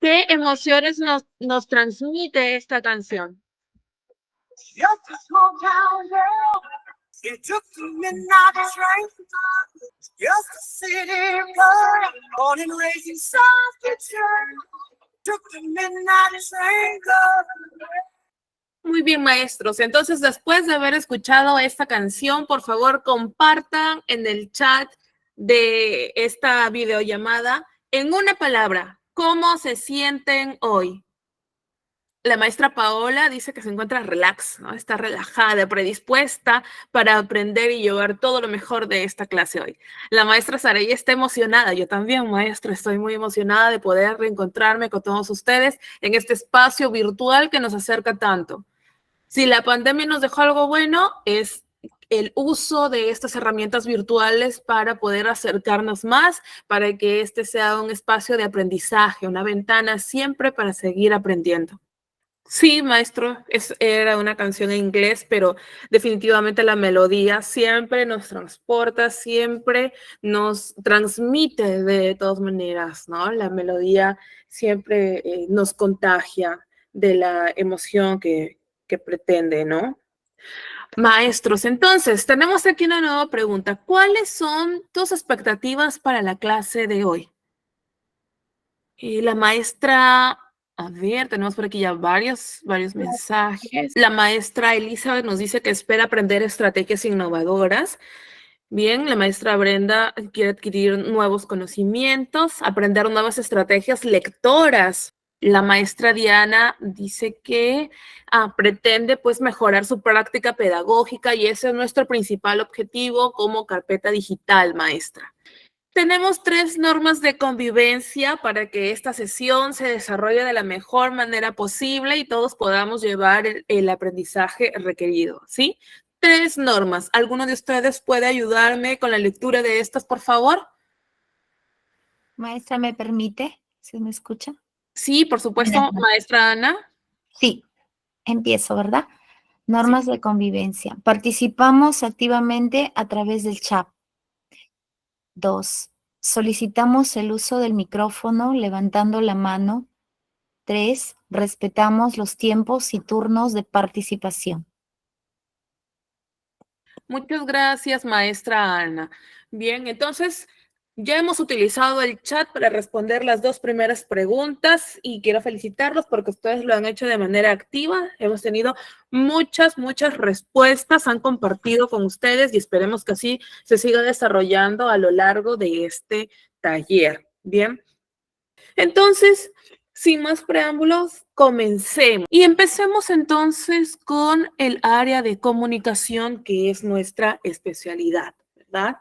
¿Qué emociones nos transmite esta canción? Just a small town girl. It took the midnight train. Just a city girl. Born and raised in South Detroit. Took the midnight train. Muy bien, maestros. Entonces, después de haber escuchado esta canción, por favor, compartan en el chat de esta videollamada en una palabra, ¿cómo se sienten hoy? La maestra Paola dice que se encuentra relax, ¿no? Está relajada, predispuesta para aprender y llevar todo lo mejor de esta clase hoy. La maestra Saraya está emocionada. Yo también, maestra, estoy muy emocionada de poder reencontrarme con todos ustedes en este espacio virtual que nos acerca tanto. Si la pandemia nos dejó algo bueno, es el uso de estas herramientas virtuales para poder acercarnos más, para que este sea un espacio de aprendizaje, una ventana siempre para seguir aprendiendo. Sí, maestro, era una canción en inglés, pero definitivamente la melodía siempre nos transporta, siempre nos transmite de todas maneras, ¿no? La melodía siempre nos contagia de la emoción que pretende, ¿no? Maestros, entonces, tenemos aquí una nueva pregunta. ¿Cuáles son tus expectativas para la clase de hoy? Y la maestra, a ver, tenemos por aquí ya varios mensajes. La maestra Elizabeth nos dice que espera aprender estrategias innovadoras. Bien, la maestra Brenda quiere adquirir nuevos conocimientos, aprender nuevas estrategias lectoras. La maestra Diana dice que pretende pues mejorar su práctica pedagógica y ese es nuestro principal objetivo como carpeta digital, maestra. Tenemos 3 normas de convivencia para que esta sesión se desarrolle de la mejor manera posible y todos podamos llevar el aprendizaje requerido, ¿sí? 3 normas. ¿Alguno de ustedes puede ayudarme con la lectura de estas, por favor? Maestra, ¿me permite? ¿Se me escucha? Sí, por supuesto, maestra Ana. Sí, empiezo, ¿verdad? Normas de convivencia. Participamos activamente a través del chat. 2. Solicitamos el uso del micrófono levantando la mano. 3. Respetamos los tiempos y turnos de participación. Muchas gracias, maestra Ana. Bien, entonces ya hemos utilizado el chat para responder las 2 primeras preguntas y quiero felicitarlos porque ustedes lo han hecho de manera activa. Hemos tenido muchas respuestas, han compartido con ustedes y esperemos que así se siga desarrollando a lo largo de este taller. Bien, entonces, sin más preámbulos, comencemos. Y empecemos entonces con el área de comunicación, que es nuestra especialidad, ¿verdad?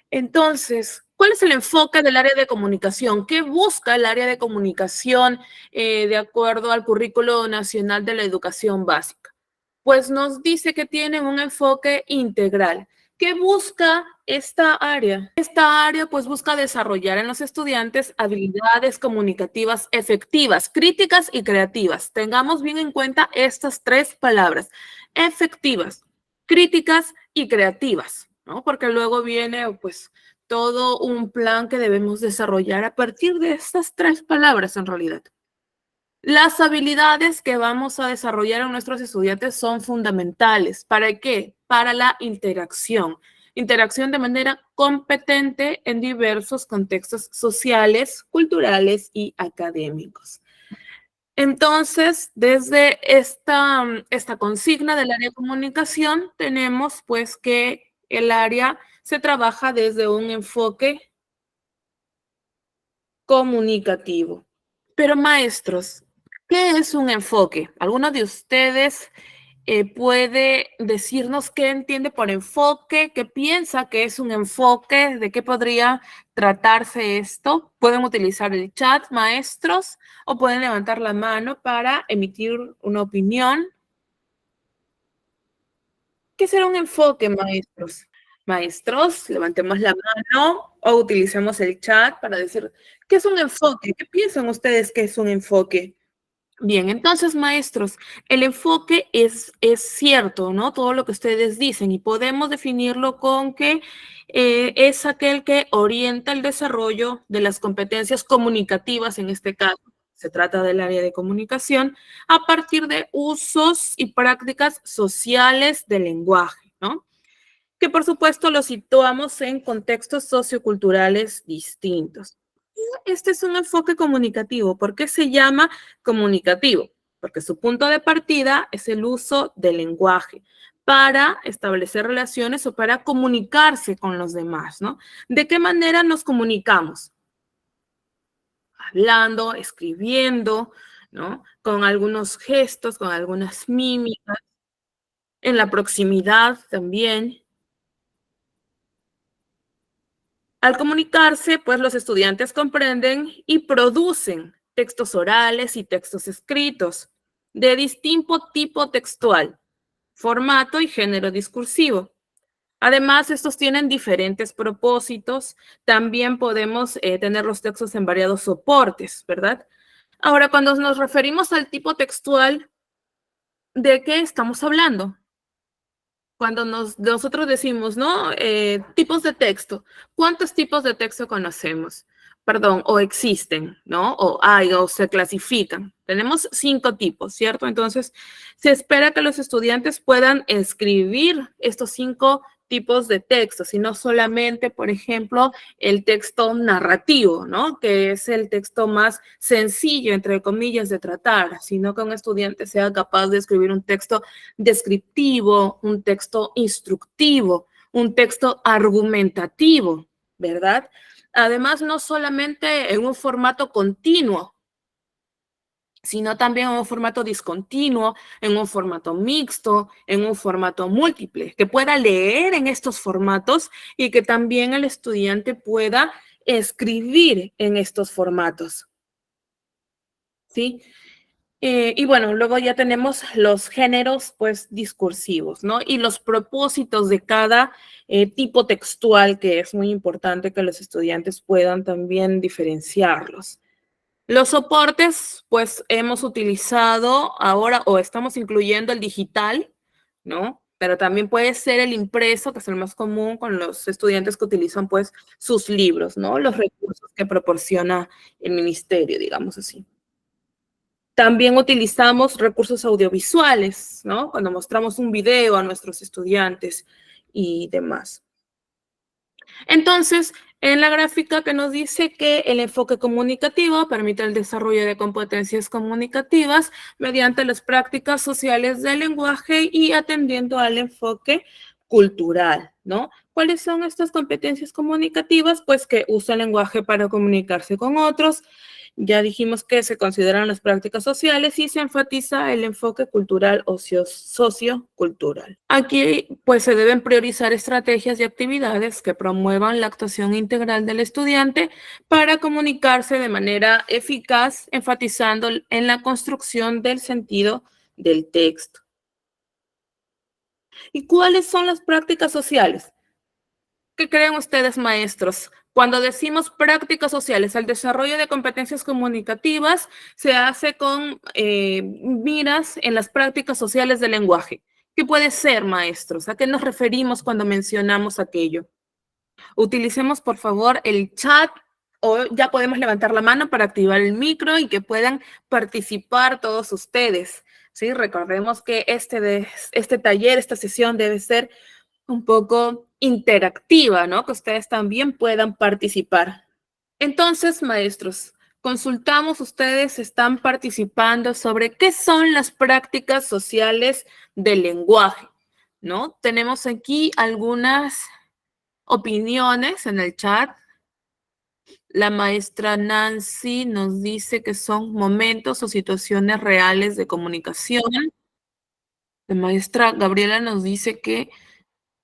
Entonces, ¿cuál es el enfoque del área de comunicación? ¿Qué busca el área de comunicación de acuerdo al Currículo Nacional de la Educación Básica? Pues nos dice que tienen un enfoque integral. ¿Qué busca esta área? Esta área pues busca desarrollar en los estudiantes habilidades comunicativas efectivas, críticas y creativas. Tengamos bien en cuenta estas 3 palabras, efectivas, críticas y creativas, ¿no? Porque luego viene pues todo un plan que debemos desarrollar a partir de estas 3 palabras en realidad. Las habilidades que vamos a desarrollar en nuestros estudiantes son fundamentales. ¿Para qué? Para la interacción. Interacción de manera competente en diversos contextos sociales, culturales y académicos. Entonces, desde esta consigna del área de comunicación, tenemos pues que el área se trabaja desde un enfoque comunicativo. Pero maestros, ¿qué es un enfoque? ¿Alguno de ustedes puede decirnos qué entiende por enfoque, qué piensa que es un enfoque, de qué podría tratarse esto? Pueden utilizar el chat, maestros, o pueden levantar la mano para emitir una opinión. ¿Qué será un enfoque, maestros? Maestros, levantemos la mano o utilicemos el chat para decir, ¿qué es un enfoque? ¿Qué piensan ustedes que es un enfoque? Bien, entonces, maestros, el enfoque es cierto, ¿no? Todo lo que ustedes dicen y podemos definirlo con que es aquel que orienta el desarrollo de las competencias comunicativas en este caso, se trata del área de comunicación, a partir de usos y prácticas sociales del lenguaje, ¿no? Que por supuesto lo situamos en contextos socioculturales distintos. Este es un enfoque comunicativo. ¿Por qué se llama comunicativo? Porque su punto de partida es el uso del lenguaje para establecer relaciones o para comunicarse con los demás, ¿no? ¿De qué manera nos comunicamos? Hablando, escribiendo, ¿no? Con algunos gestos, con algunas mímicas, en la proximidad también. Al comunicarse, pues los estudiantes comprenden y producen textos orales y textos escritos de distinto tipo textual, formato y género discursivo. Además, estos tienen diferentes propósitos. También podemos tener los textos en variados soportes, ¿verdad? Ahora, cuando nos referimos al tipo textual, ¿de qué estamos hablando? Cuando nosotros decimos, ¿no? Tipos de texto. ¿Cuántos tipos de texto conocemos? Perdón, o existen, ¿no? O hay, o se clasifican. Tenemos 5 tipos, ¿cierto? Entonces, se espera que los estudiantes puedan escribir estos 5 tipos de textos, y no solamente, por ejemplo, el texto narrativo, ¿no? Que es el texto más sencillo, entre comillas, de tratar, sino que un estudiante sea capaz de escribir un texto descriptivo, un texto instructivo, un texto argumentativo, ¿verdad? Además, no solamente en un formato continuo, sino también en un formato discontinuo, en un formato mixto, en un formato múltiple, que pueda leer en estos formatos y que también el estudiante pueda escribir en estos formatos, ¿sí? Y bueno, luego ya tenemos los géneros, pues, discursivos, ¿no? Y los propósitos de cada tipo textual, que es muy importante que los estudiantes puedan también diferenciarlos. Los soportes, pues, hemos utilizado ahora o estamos incluyendo el digital, ¿no? Pero también puede ser el impreso, que es el más común con los estudiantes que utilizan, pues, sus libros, ¿no? Los recursos que proporciona el ministerio, digamos así. También utilizamos recursos audiovisuales, ¿no? Cuando mostramos un video a nuestros estudiantes y demás. Entonces, en la gráfica que nos dice que el enfoque comunicativo permite el desarrollo de competencias comunicativas mediante las prácticas sociales del lenguaje y atendiendo al enfoque cultural, ¿no? ¿Cuáles son estas competencias comunicativas? Pues que usa el lenguaje para comunicarse con otros. Ya dijimos que se consideran las prácticas sociales y se enfatiza el enfoque cultural o sociocultural. Aquí, pues, se deben priorizar estrategias y actividades que promuevan la actuación integral del estudiante para comunicarse de manera eficaz, enfatizando en la construcción del sentido del texto. ¿Y cuáles son las prácticas sociales? ¿Qué creen ustedes, maestros? Cuando decimos prácticas sociales, el desarrollo de competencias comunicativas se hace con miras en las prácticas sociales del lenguaje. ¿Qué puede ser, maestros? ¿A qué nos referimos cuando mencionamos aquello? Utilicemos, por favor, el chat o ya podemos levantar la mano para activar el micro y que puedan participar todos ustedes. ¿Sí? Recordemos que este taller, esta sesión debe ser un poco interactiva, ¿no? Que ustedes también puedan participar. Entonces, maestros, consultamos, ustedes están participando sobre qué son las prácticas sociales del lenguaje, ¿no? Tenemos aquí algunas opiniones en el chat. La maestra Nancy nos dice que son momentos o situaciones reales de comunicación. La maestra Gabriela nos dice que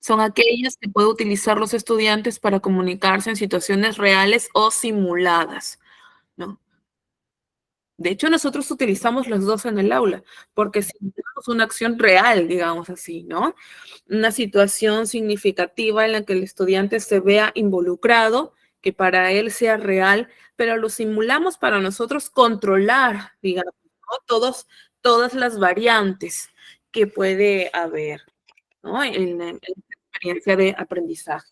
son aquellas que pueden utilizar los estudiantes para comunicarse en situaciones reales o simuladas, ¿no? De hecho, nosotros utilizamos los dos en el aula, porque simulamos una acción real, digamos así, ¿no? Una situación significativa en la que el estudiante se vea involucrado, que para él sea real, pero lo simulamos para nosotros controlar, digamos, ¿no? Todas las variantes que puede haber, ¿no? En la experiencia de aprendizaje.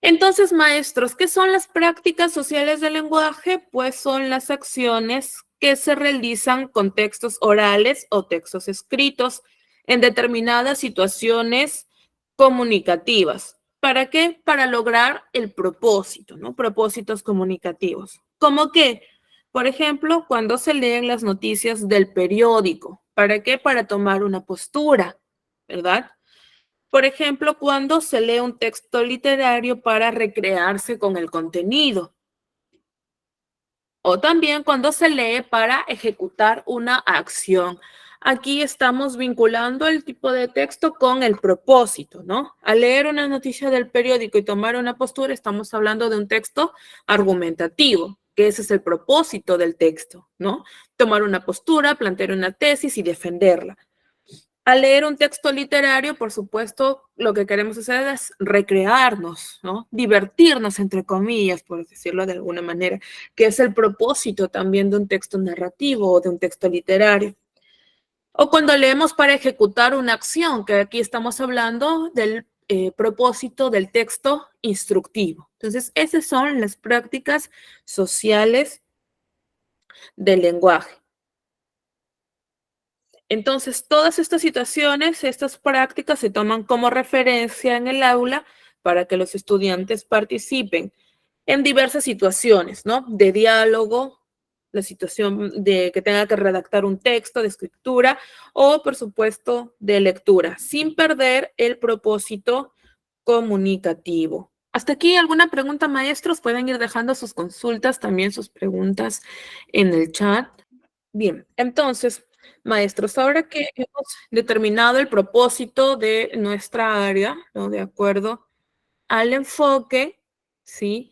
Entonces, maestros, ¿qué son las prácticas sociales del lenguaje? Pues son las acciones que se realizan con textos orales o textos escritos en determinadas situaciones comunicativas. ¿Para qué? Para lograr el propósito, ¿no? Propósitos comunicativos. ¿Cómo qué? Por ejemplo, cuando se leen las noticias del periódico. ¿Para qué? Para tomar una postura, ¿verdad? Por ejemplo, cuando se lee un texto literario para recrearse con el contenido. O también cuando se lee para ejecutar una acción. Aquí estamos vinculando el tipo de texto con el propósito, ¿no? Al leer una noticia del periódico y tomar una postura, estamos hablando de un texto argumentativo, que ese es el propósito del texto, ¿no? Tomar una postura, plantear una tesis y defenderla. Al leer un texto literario, por supuesto, lo que queremos hacer es recrearnos, ¿no? Divertirnos, entre comillas, por decirlo de alguna manera, que es el propósito también de un texto narrativo o de un texto literario. O cuando leemos para ejecutar una acción, que aquí estamos hablando del propósito del texto instructivo. Entonces, esas son las prácticas sociales del lenguaje. Entonces, todas estas situaciones, estas prácticas se toman como referencia en el aula para que los estudiantes participen en diversas situaciones, ¿no? De diálogo, la situación de que tenga que redactar un texto de escritura o, por supuesto, de lectura, sin perder el propósito comunicativo. Hasta aquí, ¿alguna pregunta, maestros? Pueden ir dejando sus consultas, también sus preguntas en el chat. Bien, entonces, maestros, ahora que hemos determinado el propósito de nuestra área, ¿no? De acuerdo al enfoque, ¿sí?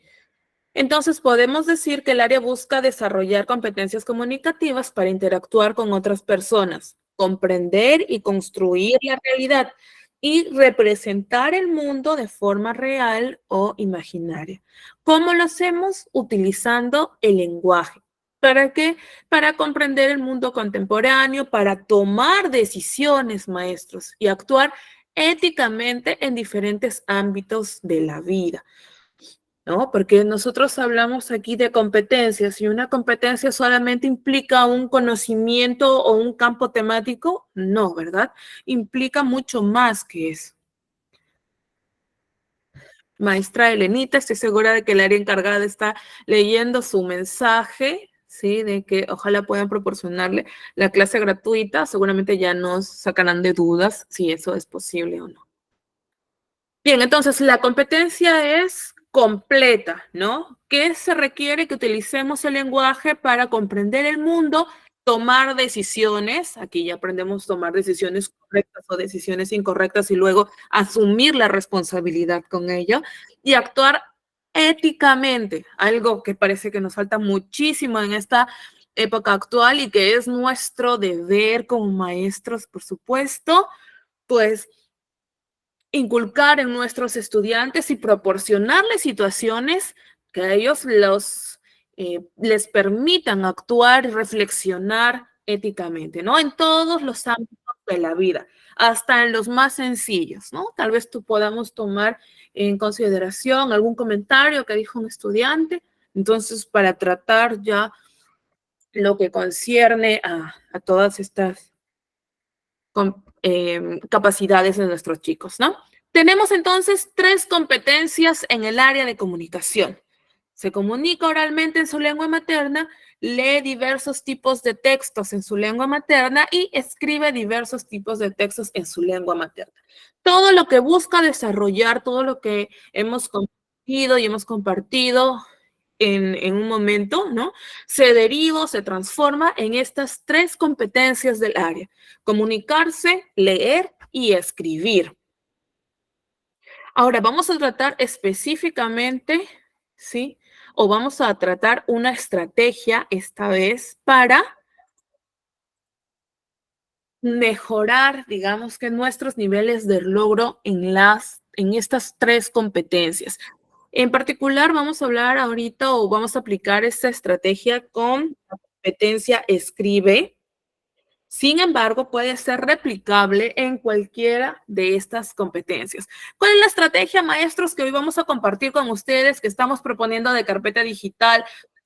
Entonces podemos decir que el área busca desarrollar competencias comunicativas para interactuar con otras personas, comprender y construir la realidad y representar el mundo de forma real o imaginaria. ¿Cómo lo hacemos? Utilizando el lenguaje. ¿Para qué? Para comprender el mundo contemporáneo, para tomar decisiones, maestros, y actuar éticamente en diferentes ámbitos de la vida. ¿No? Porque nosotros hablamos aquí de competencias y una competencia solamente implica un conocimiento o un campo temático, no, ¿verdad? Implica mucho más que eso. Maestra Elenita, estoy segura de que el área encargada está leyendo su mensaje, ¿sí? De que ojalá puedan proporcionarle la clase gratuita. Seguramente ya nos sacarán de dudas si eso es posible o no. Bien, entonces la competencia es completa, ¿no? ¿Qué se requiere? Que utilicemos el lenguaje para comprender el mundo, tomar decisiones. Aquí ya aprendemos a tomar decisiones correctas o decisiones incorrectas y luego asumir la responsabilidad con ello y actuar éticamente, algo que parece que nos falta muchísimo en esta época actual y que es nuestro deber como maestros, por supuesto, pues inculcar en nuestros estudiantes y proporcionarles situaciones que a ellos les permitan actuar y reflexionar éticamente, ¿no? En todos los ámbitos de la vida, hasta en los más sencillos, ¿no? Tal vez tú podamos tomar en consideración algún comentario que dijo un estudiante, entonces para tratar ya lo que concierne a todas estas capacidades de nuestros chicos, ¿no? Tenemos entonces 3 competencias en el área de comunicación. Se comunica oralmente en su lengua materna, lee diversos tipos de textos en su lengua materna y escribe diversos tipos de textos en su lengua materna. Todo lo que busca desarrollar, todo lo que hemos compartido y hemos compartido en un momento, ¿no? Se deriva, se transforma en estas 3 competencias del área: comunicarse, leer y escribir. Ahora vamos a tratar específicamente, ¿sí? O vamos a tratar una estrategia esta vez para mejorar, digamos que nuestros niveles de logro en estas 3 competencias. En particular, vamos a hablar ahorita o vamos a aplicar esta estrategia con la competencia escribe, Sin embargo, puede ser replicable en cualquiera de estas competencias. ¿Cuál es la estrategia, maestros, que hoy vamos a compartir con ustedes, que estamos proponiendo de carpeta digital?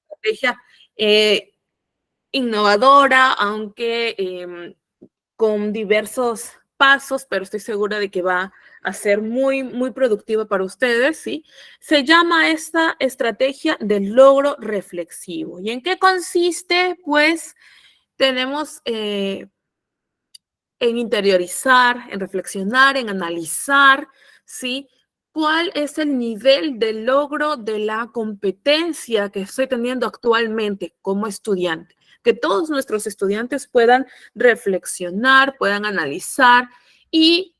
Estrategia innovadora, aunque con diversos pasos, pero estoy segura de que va a ser muy, muy productiva para ustedes, ¿sí? Se llama esta estrategia del logro reflexivo. ¿Y en qué consiste? Pues tenemos en interiorizar, en reflexionar, en analizar, ¿sí? ¿Cuál es el nivel de logro de la competencia que estoy teniendo actualmente como estudiante? Que todos nuestros estudiantes puedan reflexionar, puedan analizar e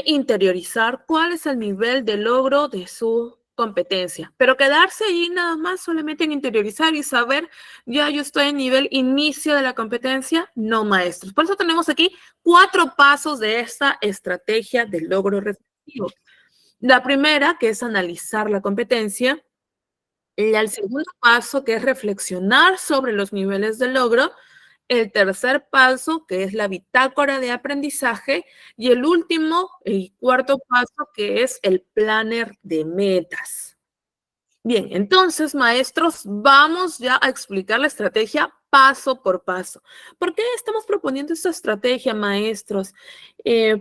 interiorizar cuál es el nivel de logro de su competencia. Pero quedarse ahí nada más solamente en interiorizar y saber, ya yo estoy en nivel inicio de la competencia, no, maestros. Por eso tenemos aquí 4 pasos de esta estrategia de logro reflexivo. La primera, que es analizar la competencia. El segundo paso, que es reflexionar sobre los niveles de logro. El tercer paso, que es la bitácora de aprendizaje. Y el último, el cuarto paso, que es el planner de metas. Bien, entonces, maestros, vamos ya a explicar la estrategia paso por paso. ¿Por qué estamos proponiendo esta estrategia, maestros?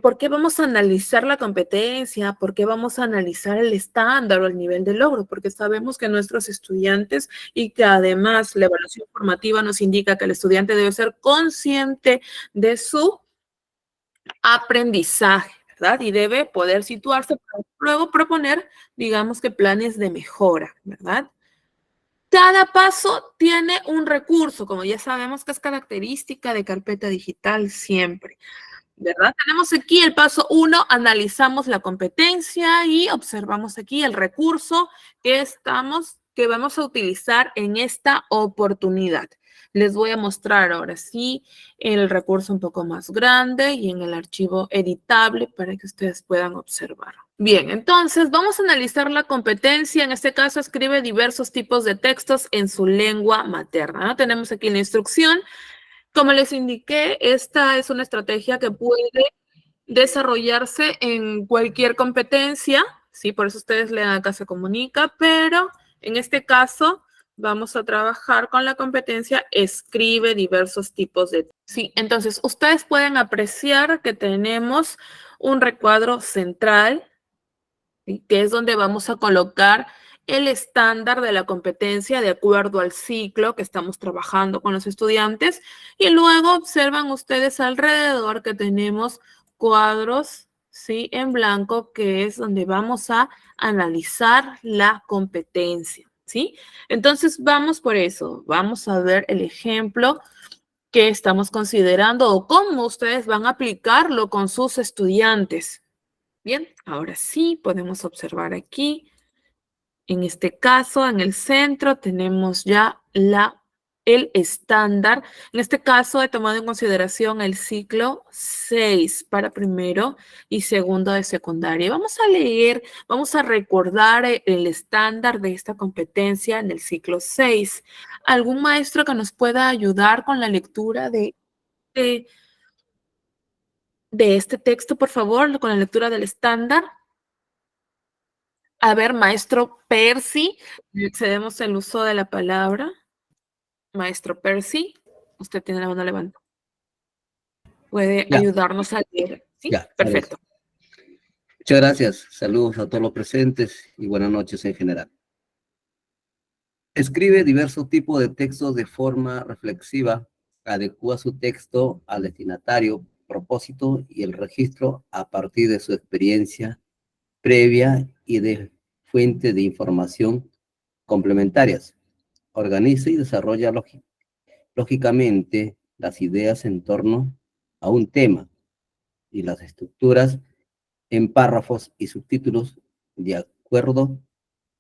¿Por qué vamos a analizar la competencia? ¿Por qué vamos a analizar el estándar o el nivel de logro? Porque sabemos que nuestros estudiantes y que además la evaluación formativa nos indica que el estudiante debe ser consciente de su aprendizaje, ¿verdad? Y debe poder situarse para luego proponer, digamos que planes de mejora, ¿verdad? Cada paso tiene un recurso, como ya sabemos que es característica de carpeta digital siempre, ¿verdad? Tenemos aquí el paso 1, analizamos la competencia y observamos aquí el recurso que vamos a utilizar en esta oportunidad. Les voy a mostrar ahora sí el recurso un poco más grande y en el archivo editable para que ustedes puedan observar. Bien, entonces vamos a analizar la competencia. En este caso, escribe diversos tipos de textos en su lengua materna, ¿no? Tenemos aquí la instrucción. Como les indiqué, esta es una estrategia que puede desarrollarse en cualquier competencia, ¿sí? Por eso ustedes le dan acá se comunica, pero en este caso vamos a trabajar con la competencia escribe diversos tipos de... Sí, entonces ustedes pueden apreciar que tenemos un recuadro central, ¿sí? Que es donde vamos a colocar el estándar de la competencia de acuerdo al ciclo que estamos trabajando con los estudiantes. Y luego observan ustedes alrededor que tenemos cuadros, ¿sí? En blanco, que es donde vamos a analizar la competencia, ¿sí? Entonces vamos por eso. Vamos a ver el ejemplo que estamos considerando o cómo ustedes van a aplicarlo con sus estudiantes. Bien, ahora sí podemos observar aquí. En este caso, en el centro tenemos ya el estándar. En este caso he tomado en consideración el ciclo 6 para primero y segundo de secundaria. Vamos a leer, vamos a recordar el estándar de esta competencia en el ciclo 6. ¿Algún maestro que nos pueda ayudar con la lectura de, de este texto, por favor, con la lectura del estándar? A ver, maestro Percy, le cedemos el uso de la palabra. Maestro Percy, usted tiene la mano levantada. ¿Puede Ya, ayudarnos a leer? Sí, ya, perfecto. muchas gracias. Saludos a todos los presentes y buenas noches en general. Escribe diversos tipos de textos de forma reflexiva, adecua su texto al destinatario, propósito y el registro a partir de su experiencia previa y de fuentes de información complementarias. Organiza y desarrolla lógicamente las ideas en torno a un tema y las estructuras en párrafos y subtítulos de acuerdo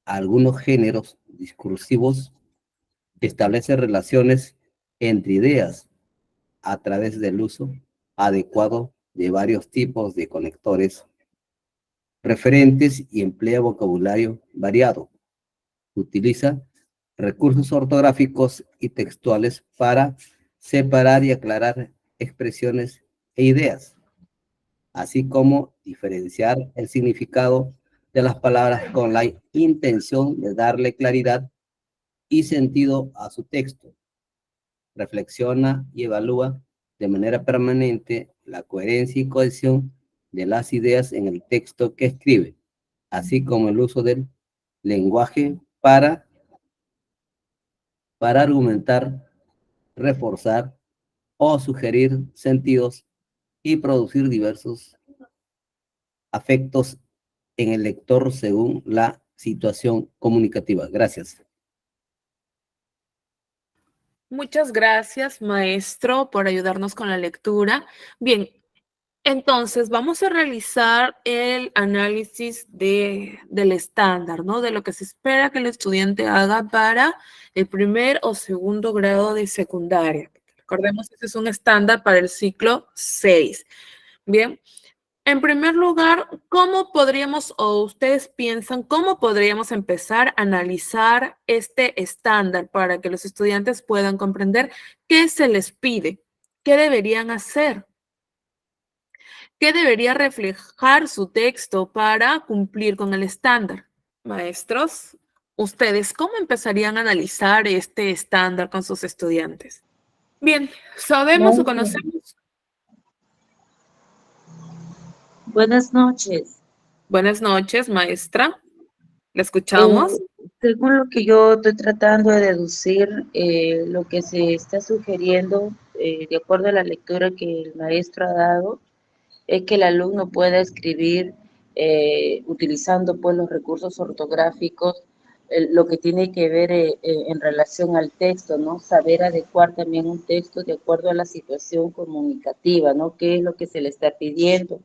a algunos géneros discursivos, establece relaciones entre ideas a través del uso adecuado de varios tipos de conectores referentes y emplea vocabulario variado. Utiliza recursos ortográficos y textuales para separar y aclarar expresiones e ideas, así como diferenciar el significado de las palabras con la intención de darle claridad y sentido a su texto. Reflexiona y evalúa de manera permanente la coherencia y cohesión de las ideas en el texto que escribe, así como el uso del lenguaje para argumentar, reforzar o sugerir sentidos y producir diversos afectos en el lector según la situación comunicativa. Gracias. Muchas gracias, maestro, por ayudarnos con la lectura. Bien, entonces vamos a realizar el análisis del estándar, ¿no? De lo que se espera que el estudiante haga para el primer o segundo grado de secundaria. Recordemos que este es un estándar para el ciclo 6. Bien. En primer lugar, ¿cómo podríamos, o ustedes piensan, cómo podríamos empezar a analizar este estándar para que los estudiantes puedan comprender qué se les pide, qué deberían hacer, qué debería reflejar su texto para cumplir con el estándar? Maestros, ustedes, ¿cómo empezarían a analizar este estándar con sus estudiantes? Bien, sabemos o conocemos. Buenas noches. Buenas noches, maestra. ¿La Eh, escuchamos? Según lo que yo estoy tratando de deducir, lo que se está sugiriendo, de acuerdo a la lectura que el maestro ha dado, es que el alumno pueda escribir utilizando pues los recursos ortográficos, lo que tiene que ver en relación al texto, ¿no? Saber adecuar también un texto de acuerdo a la situación comunicativa, ¿no? ¿Qué es lo que se le está pidiendo?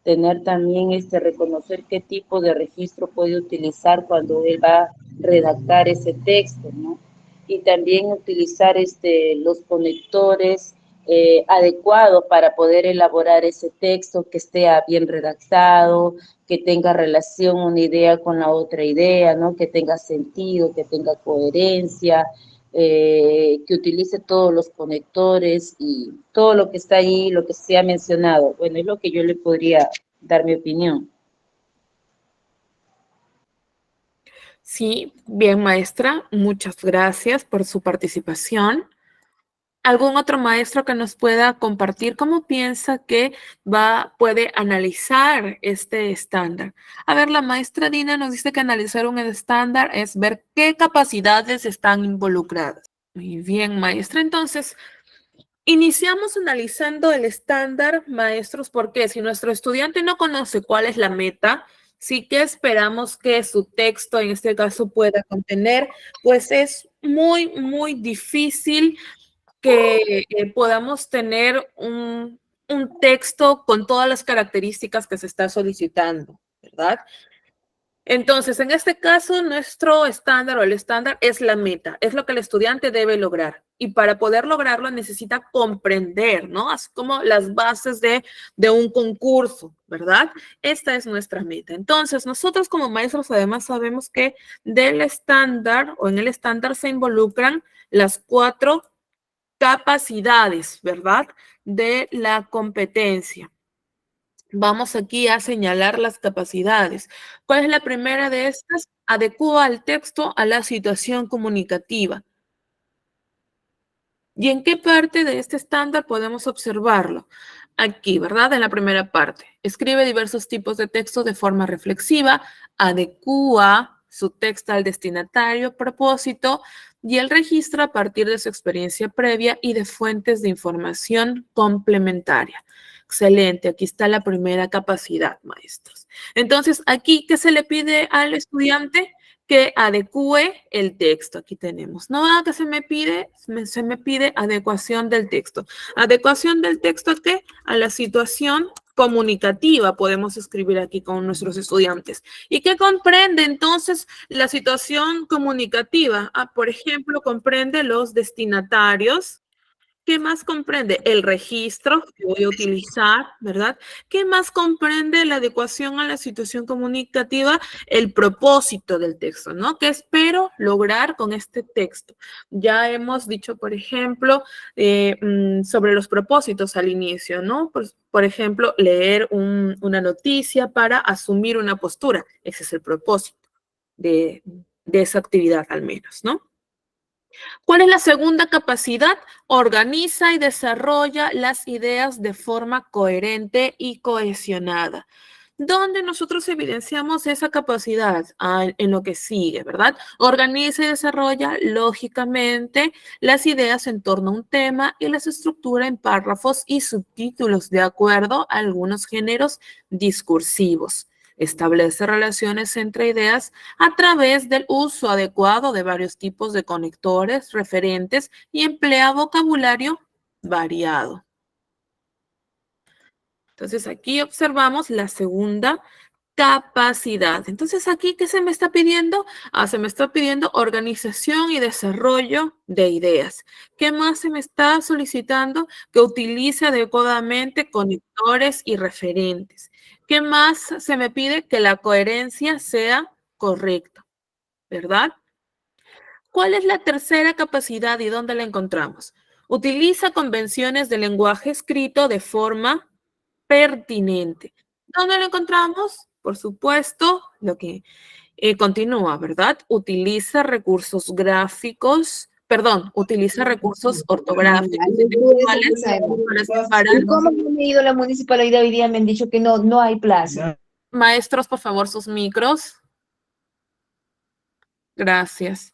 Tener también reconocer qué tipo de registro puede utilizar cuando él va a redactar ese texto, ¿no? Y también utilizar los conectores adecuados para poder elaborar ese texto, que esté bien redactado, que tenga relación una idea con la otra idea, ¿no? Que tenga sentido, que tenga coherencia, que utilice todos los conectores y todo lo que está ahí, lo que se ha mencionado. Bueno, es lo que yo le podría dar mi opinión. Sí, bien, maestra, muchas gracias por su participación. ¿Algún otro maestro que nos pueda compartir cómo piensa que puede analizar este estándar? A ver, la maestra Dina nos dice que analizar un estándar es ver qué capacidades están involucradas. Muy bien, maestra. Entonces, iniciamos analizando el estándar, maestros, porque si nuestro estudiante no conoce cuál es la meta, sí que esperamos que su texto, en este caso, pueda contener, pues es muy, muy difícil que podamos tener un texto con todas las características que se está solicitando, ¿verdad? Entonces, en este caso, nuestro estándar o el estándar es la meta, es lo que el estudiante debe lograr. Y para poder lograrlo necesita comprender, ¿no? Así como las bases de un concurso, ¿verdad? Esta es nuestra meta. Entonces, nosotros como maestros además sabemos que del estándar o en el estándar se involucran las 4 capacidades, ¿verdad? De la competencia. Vamos aquí a señalar las capacidades. ¿Cuál es la primera de estas? Adecúa al texto a la situación comunicativa. ¿Y en qué parte de este estándar podemos observarlo? Aquí, ¿verdad? En la primera parte. Escribe diversos tipos de texto de forma reflexiva, adecúa su texto al destinatario, propósito, y él registra a partir de su experiencia previa y de fuentes de información complementaria. Excelente, aquí está la primera capacidad, maestros. Entonces, aquí, ¿qué se le pide al estudiante? Que adecue el texto. Aquí tenemos, ¿no? Que se me pide adecuación del texto. ¿Adecuación del texto a qué? A la situación comunicativa, podemos escribir aquí con nuestros estudiantes. ¿Y qué comprende entonces la situación comunicativa? Por ejemplo, comprende los destinatarios, ¿Qué más comprende? El registro que voy a utilizar, ¿verdad? ¿Qué más comprende la adecuación a la situación comunicativa? El propósito del texto, ¿no? ¿Qué espero lograr con este texto? Ya hemos dicho, por ejemplo, sobre los propósitos al inicio, ¿no? Pues, por ejemplo, leer una noticia para asumir una postura. Ese es el propósito de esa actividad al menos, ¿no? ¿Cuál es la segunda capacidad? Organiza y desarrolla las ideas de forma coherente y cohesionada. ¿Dónde nosotros evidenciamos esa capacidad? En lo que sigue, ¿verdad? Organiza y desarrolla lógicamente las ideas en torno a un tema y las estructura en párrafos y subtítulos de acuerdo a algunos géneros discursivos. Establece relaciones entre ideas a través del uso adecuado de varios tipos de conectores, referentes y emplea vocabulario variado. Entonces aquí observamos la segunda capacidad. Entonces aquí, ¿qué se me está pidiendo? Se me está pidiendo organización y desarrollo de ideas. ¿Qué más se me está solicitando? Que utilice adecuadamente conectores y referentes. ¿Qué más se me pide? Que la coherencia sea correcta, ¿verdad? ¿Cuál es la tercera capacidad y dónde la encontramos? Utiliza convenciones de lenguaje escrito de forma pertinente. ¿Dónde lo encontramos? Por supuesto, lo que continúa, ¿verdad? Utiliza recursos gráficos, perdón, utiliza recursos ortográficos y textuales para separar. ¿Y cómo yo me he ido a la municipalidad hoy día? Me han dicho que no hay plaza. Maestros, por favor, sus micros. Gracias.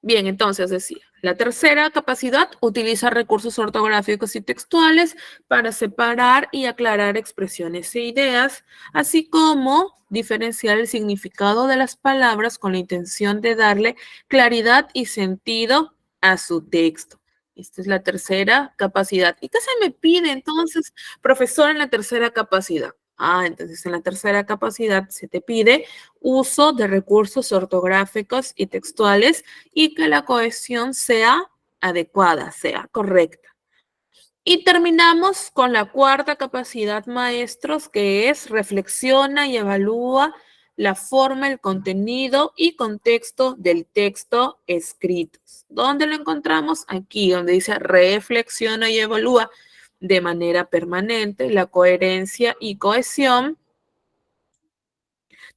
Bien, entonces decía, la tercera capacidad utiliza recursos ortográficos y textuales para separar y aclarar expresiones e ideas, así como diferenciar el significado de las palabras con la intención de darle claridad y sentido a su texto. Esta es la tercera capacidad. ¿Y qué se me pide entonces, profesor, en la tercera capacidad? Entonces en la tercera capacidad se te pide uso de recursos ortográficos y textuales y que la cohesión sea adecuada, sea correcta. Y terminamos con la cuarta capacidad, maestros, que es reflexiona y evalúa la forma, el contenido y contexto del texto escrito. ¿Dónde lo encontramos? Aquí, donde dice reflexiona y evalúa de manera permanente la coherencia y cohesión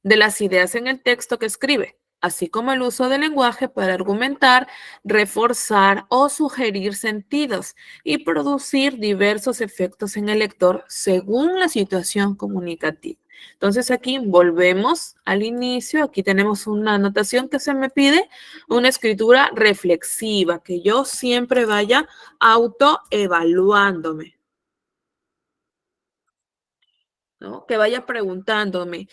de las ideas en el texto que escribe, así como el uso del lenguaje para argumentar, reforzar o sugerir sentidos y producir diversos efectos en el lector según la situación comunicativa. Entonces aquí volvemos al inicio, aquí tenemos una anotación que se me pide, una escritura reflexiva, que yo siempre vaya autoevaluándome, ¿no? Que vaya preguntándome,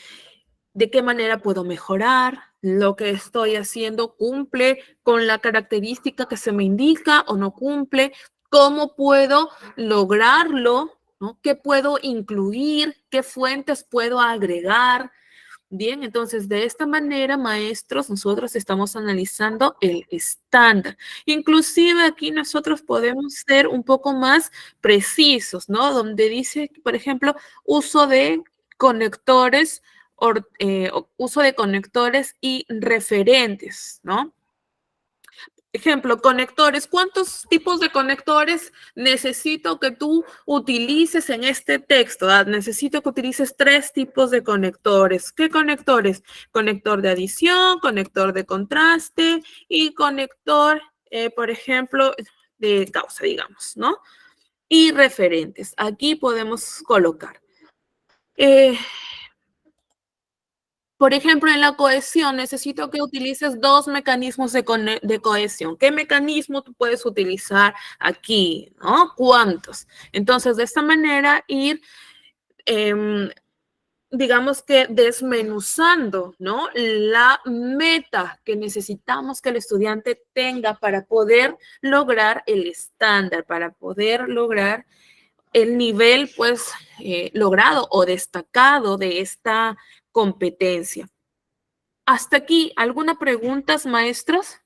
¿de qué manera puedo mejorar? ¿Lo que estoy haciendo cumple con la característica que se me indica o no cumple? ¿Cómo puedo lograrlo? ¿No? ¿Qué puedo incluir? ¿Qué fuentes puedo agregar? Bien, entonces de esta manera, maestros, nosotros estamos analizando el estándar. Inclusive aquí nosotros podemos ser un poco más precisos, ¿no? Donde dice, por ejemplo, uso de conectores, uso de conectores y referentes, ¿no? Ejemplo, conectores. ¿Cuántos tipos de conectores necesito que tú utilices en este texto? Necesito que utilices 3 tipos de conectores. ¿Qué conectores? Conector de adición, conector de contraste y conector, por ejemplo, de causa, digamos, ¿no? Y referentes. Aquí podemos colocar. Por ejemplo, en la cohesión necesito que utilices 2 mecanismos de cohesión. ¿Qué mecanismo tú puedes utilizar aquí? ¿No? ¿Cuántos? Entonces, de esta manera ir, digamos que desmenuzando, ¿no? La meta que necesitamos que el estudiante tenga para poder lograr el estándar, para poder lograr el nivel, pues, logrado o destacado de esta competencia. Hasta aquí, ¿alguna pregunta, maestros?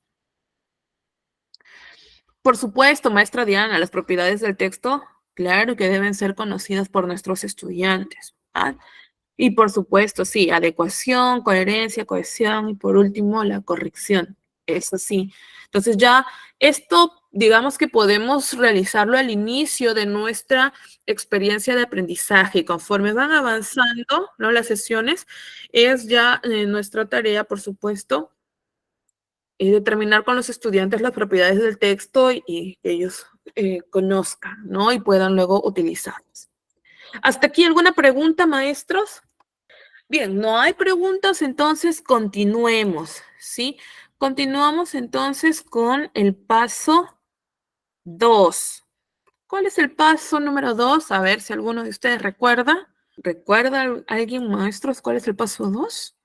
Por supuesto, maestra Diana, las propiedades del texto, claro que deben ser conocidas por nuestros estudiantes, ¿verdad? Y por supuesto, sí, adecuación, coherencia, cohesión y por último la corrección. Eso sí. Entonces ya esto, digamos que podemos realizarlo al inicio de nuestra experiencia de aprendizaje y conforme van avanzando, ¿no? Las sesiones, es ya nuestra tarea, por supuesto, determinar con los estudiantes las propiedades del texto y que ellos conozcan, ¿no? Y puedan luego utilizarlas. ¿Hasta aquí alguna pregunta, maestros? Bien, no hay preguntas, entonces continuemos, ¿sí? Continuamos entonces con el paso 2. ¿Cuál es el paso número 2? A ver si alguno de ustedes recuerda. ¿Recuerda alguien, maestros, cuál es el paso 2?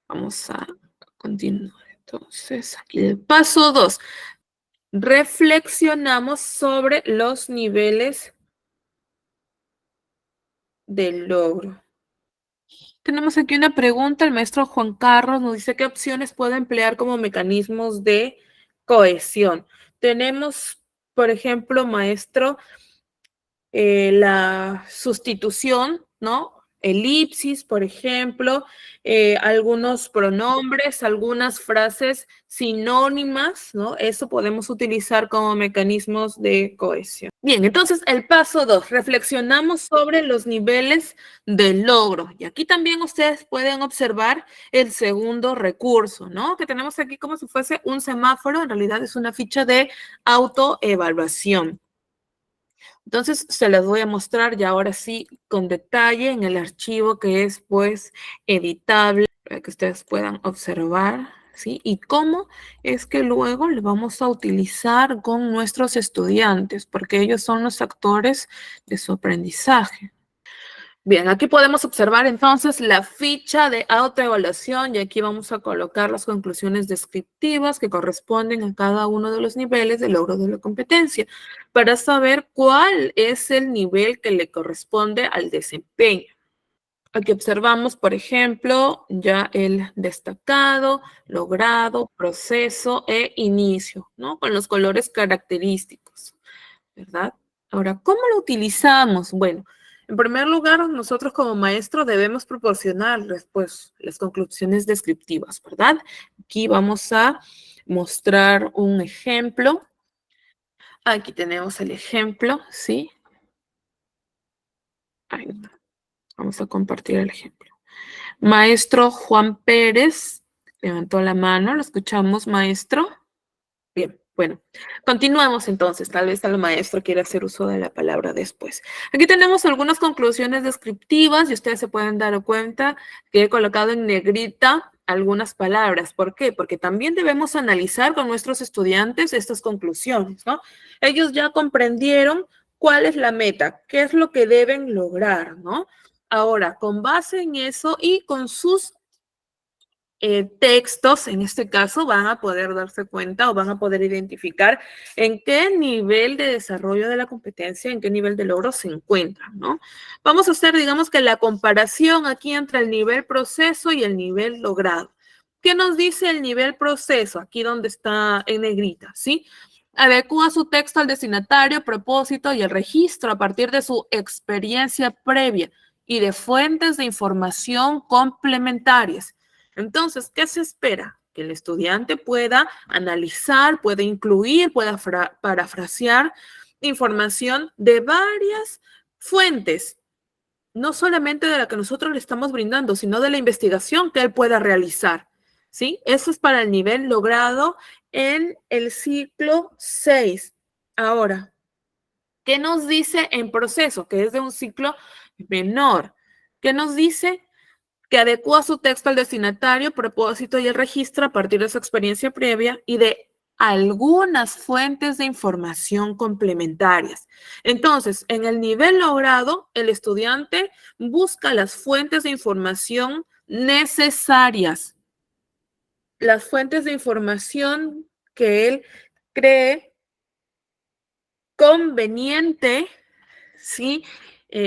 Vamos a continuar. Entonces, aquí el paso 2. Reflexionamos sobre los niveles de logro. Tenemos aquí una pregunta. El maestro Juan Carlos nos dice qué opciones puede emplear como mecanismos de cohesión. Tenemos, por ejemplo, maestro, la sustitución, ¿no? Elipsis, por ejemplo, algunos pronombres, algunas frases sinónimas, ¿no? Eso podemos utilizar como mecanismos de cohesión. Bien, entonces el paso 2, reflexionamos sobre los niveles de logro. Y aquí también ustedes pueden observar el segundo recurso, ¿no? Que tenemos aquí como si fuese un semáforo, en realidad es una ficha de autoevaluación. Entonces, se las voy a mostrar ya ahora sí con detalle en el archivo que es pues editable para que ustedes puedan observar, ¿sí? Y cómo es que luego lo vamos a utilizar con nuestros estudiantes, porque ellos son los actores de su aprendizaje. Bien, aquí podemos observar entonces la ficha de autoevaluación y aquí vamos a colocar las conclusiones descriptivas que corresponden a cada uno de los niveles de logro de la competencia para saber cuál es el nivel que le corresponde al desempeño. Aquí observamos, por ejemplo, ya el destacado, logrado, proceso e inicio, ¿no? Con los colores característicos, ¿verdad? Ahora, ¿cómo lo utilizamos? Bueno, en primer lugar, nosotros como maestros debemos proporcionarles, pues, las conclusiones descriptivas, ¿verdad? Aquí vamos a mostrar un ejemplo. Aquí tenemos el ejemplo, ¿sí? Ahí está. Vamos a compartir el ejemplo. Maestro Juan Pérez levantó la mano. ¿Lo escuchamos, maestro? Bien, bueno, continuamos entonces. Tal vez el maestro quiera hacer uso de la palabra después. Aquí tenemos algunas conclusiones descriptivas y ustedes se pueden dar cuenta que he colocado en negrita algunas palabras. ¿Por qué? Porque también debemos analizar con nuestros estudiantes estas conclusiones, ¿no? Ellos ya comprendieron cuál es la meta, qué es lo que deben lograr, ¿no? Ahora, con base en eso y con sus textos, en este caso, van a poder darse cuenta o van a poder identificar en qué nivel de desarrollo de la competencia, en qué nivel de logro se encuentran, ¿no? Vamos a hacer, digamos que la comparación aquí entre el nivel proceso y el nivel logrado. ¿Qué nos dice el nivel proceso? Aquí donde está en negrita, ¿sí? Adecúa su texto al destinatario, propósito y el registro a partir de su experiencia previa y de fuentes de información complementarias. Entonces, ¿qué se espera? Que el estudiante pueda analizar, pueda incluir, pueda parafrasear información de varias fuentes, no solamente de la que nosotros le estamos brindando, sino de la investigación que él pueda realizar, ¿sí? Eso es para el nivel logrado en el ciclo 6. Ahora, ¿qué nos dice en proceso? Que es de un ciclo menor. ¿Qué nos dice? Que adecua su texto al destinatario, propósito y el registro a partir de su experiencia previa y de algunas fuentes de información complementarias. Entonces, en el nivel logrado, el estudiante busca las fuentes de información necesarias, las fuentes de información que él cree conveniente, ¿sí?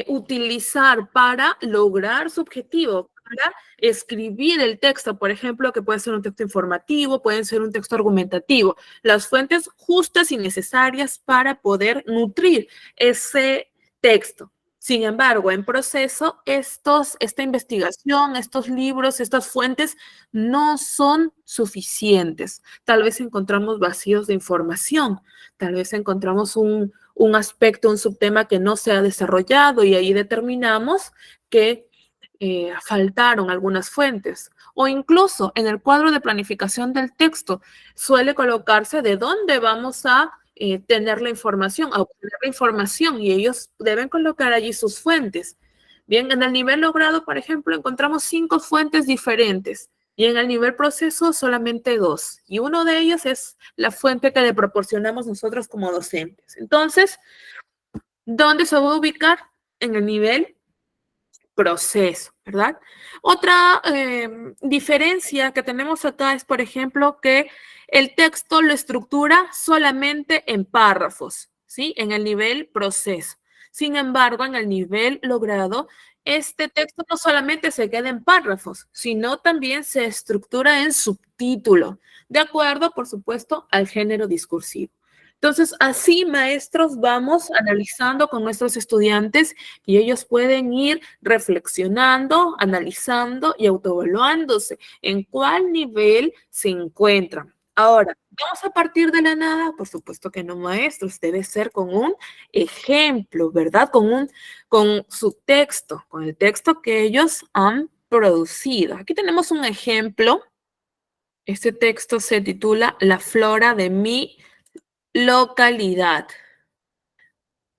Utilizar para lograr su objetivo. para escribir el texto, por ejemplo, que puede ser un texto informativo, puede ser un texto argumentativo, las fuentes justas y necesarias para poder nutrir ese texto. Sin embargo, en proceso, esta investigación, estos libros, estas fuentes no son suficientes. Tal vez encontramos vacíos de información, tal vez encontramos un aspecto, un subtema que no se ha desarrollado y ahí determinamos que faltaron algunas fuentes. O incluso en el cuadro de planificación del texto suele colocarse de dónde vamos a tener la información, a obtener la información, y ellos deben colocar allí sus fuentes. Bien, en el nivel logrado, por ejemplo, encontramos 5 fuentes diferentes y en el nivel proceso solamente 2. Y uno de ellos es la fuente que le proporcionamos nosotros como docentes. Entonces, ¿dónde se va a ubicar? En el nivel proceso, ¿verdad? Otra diferencia que tenemos acá es, por ejemplo, que el texto lo estructura solamente en párrafos, ¿sí? En el nivel proceso. Sin embargo, en el nivel logrado, este texto no solamente se queda en párrafos, sino también se estructura en subtítulo, de acuerdo, por supuesto, al género discursivo. Entonces, así, maestros, vamos analizando con nuestros estudiantes y ellos pueden ir reflexionando, analizando y autoevaluándose en cuál nivel se encuentran. Ahora, ¿vamos a partir de la nada? Por supuesto que no, maestros. Debe ser con un ejemplo, ¿verdad? Con su texto, con el texto que ellos han producido. Aquí tenemos un ejemplo. Este texto se titula La flora de mi localidad.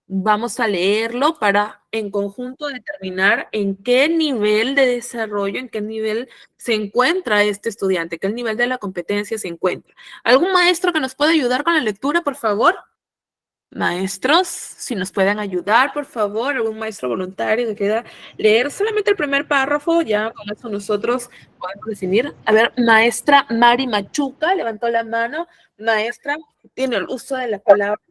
Vamos a leerlo para en conjunto determinar en qué nivel de desarrollo, en qué nivel se encuentra este estudiante, qué nivel de la competencia se encuentra. ¿Algún maestro que nos pueda ayudar con la lectura, por favor? Maestros, si nos pueden ayudar, por favor, algún maestro voluntario que quiera leer solamente el primer párrafo, ya con eso nosotros podemos definir. A ver, maestra Mari Machuca levantó la mano. Maestra, tiene el uso de la palabra.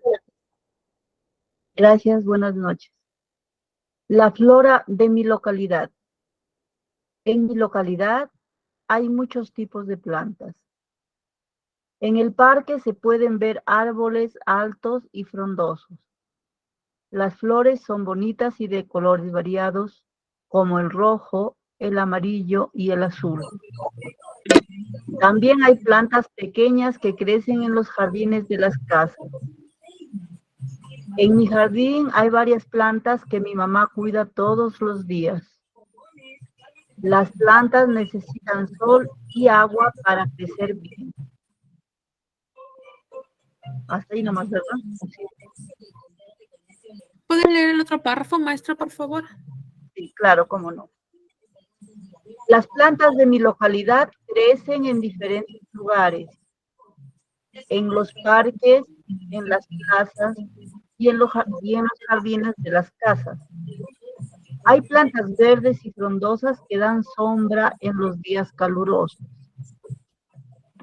Gracias, buenas noches. La flora de mi localidad. En mi localidad hay muchos tipos de plantas. En el parque se pueden ver árboles altos y frondosos. Las flores son bonitas y de colores variados, como el rojo, el amarillo y el azul. También hay plantas pequeñas que crecen en los jardines de las casas. En mi jardín hay varias plantas que mi mamá cuida todos los días. Las plantas necesitan sol y agua para crecer bien. Hasta ahí nomás, ¿verdad? ¿Pueden leer el otro párrafo, maestra, por favor? Sí, claro, cómo no. Las plantas de mi localidad crecen en diferentes lugares. En los parques, en las plazas y en los jardines de las casas. Hay plantas verdes y frondosas que dan sombra en los días calurosos.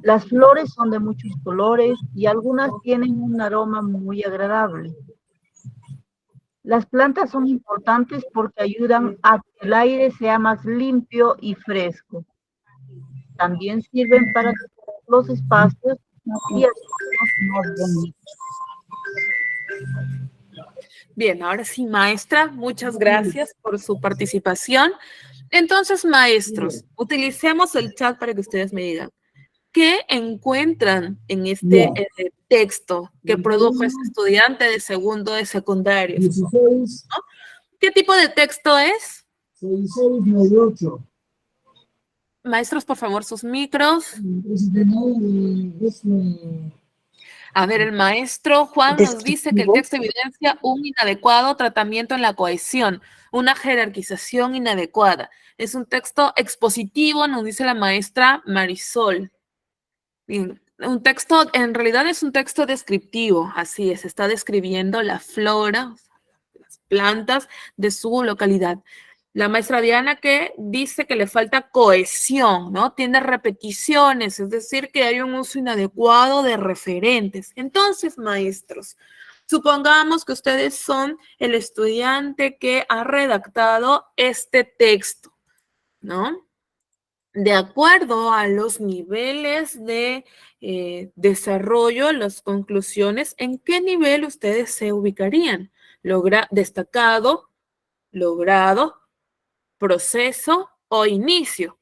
Las flores son de muchos colores y algunas tienen un aroma muy agradable. Las plantas son importantes porque ayudan a que el aire sea más limpio y fresco. También sirven para los espacios y hacerlos más bonitos. Bien, ahora sí, maestra, muchas gracias por su participación. Entonces, maestros, utilicemos el chat para que ustedes me digan qué encuentran en este texto que produjo este estudiante de segundo de secundaria. 16, ¿No? ¿Qué tipo de texto es? 66, 98. Maestros, por favor, sus micros. Es A ver, el maestro Juan nos dice que el texto evidencia un inadecuado tratamiento en la cohesión, una jerarquización inadecuada. Es un texto expositivo, nos dice la maestra Marisol. Bien, un texto, en realidad es un texto descriptivo, así es, está describiendo la flora, las plantas de su localidad. La maestra Diana que dice que le falta cohesión, ¿no? Tiene repeticiones, es decir, que hay un uso inadecuado de referentes. Entonces, maestros, supongamos que ustedes son el estudiante que ha redactado este texto, ¿no? de acuerdo a los niveles de desarrollo, las conclusiones, ¿en qué nivel ustedes se ubicarían? Destacado, logrado, proceso o inicio.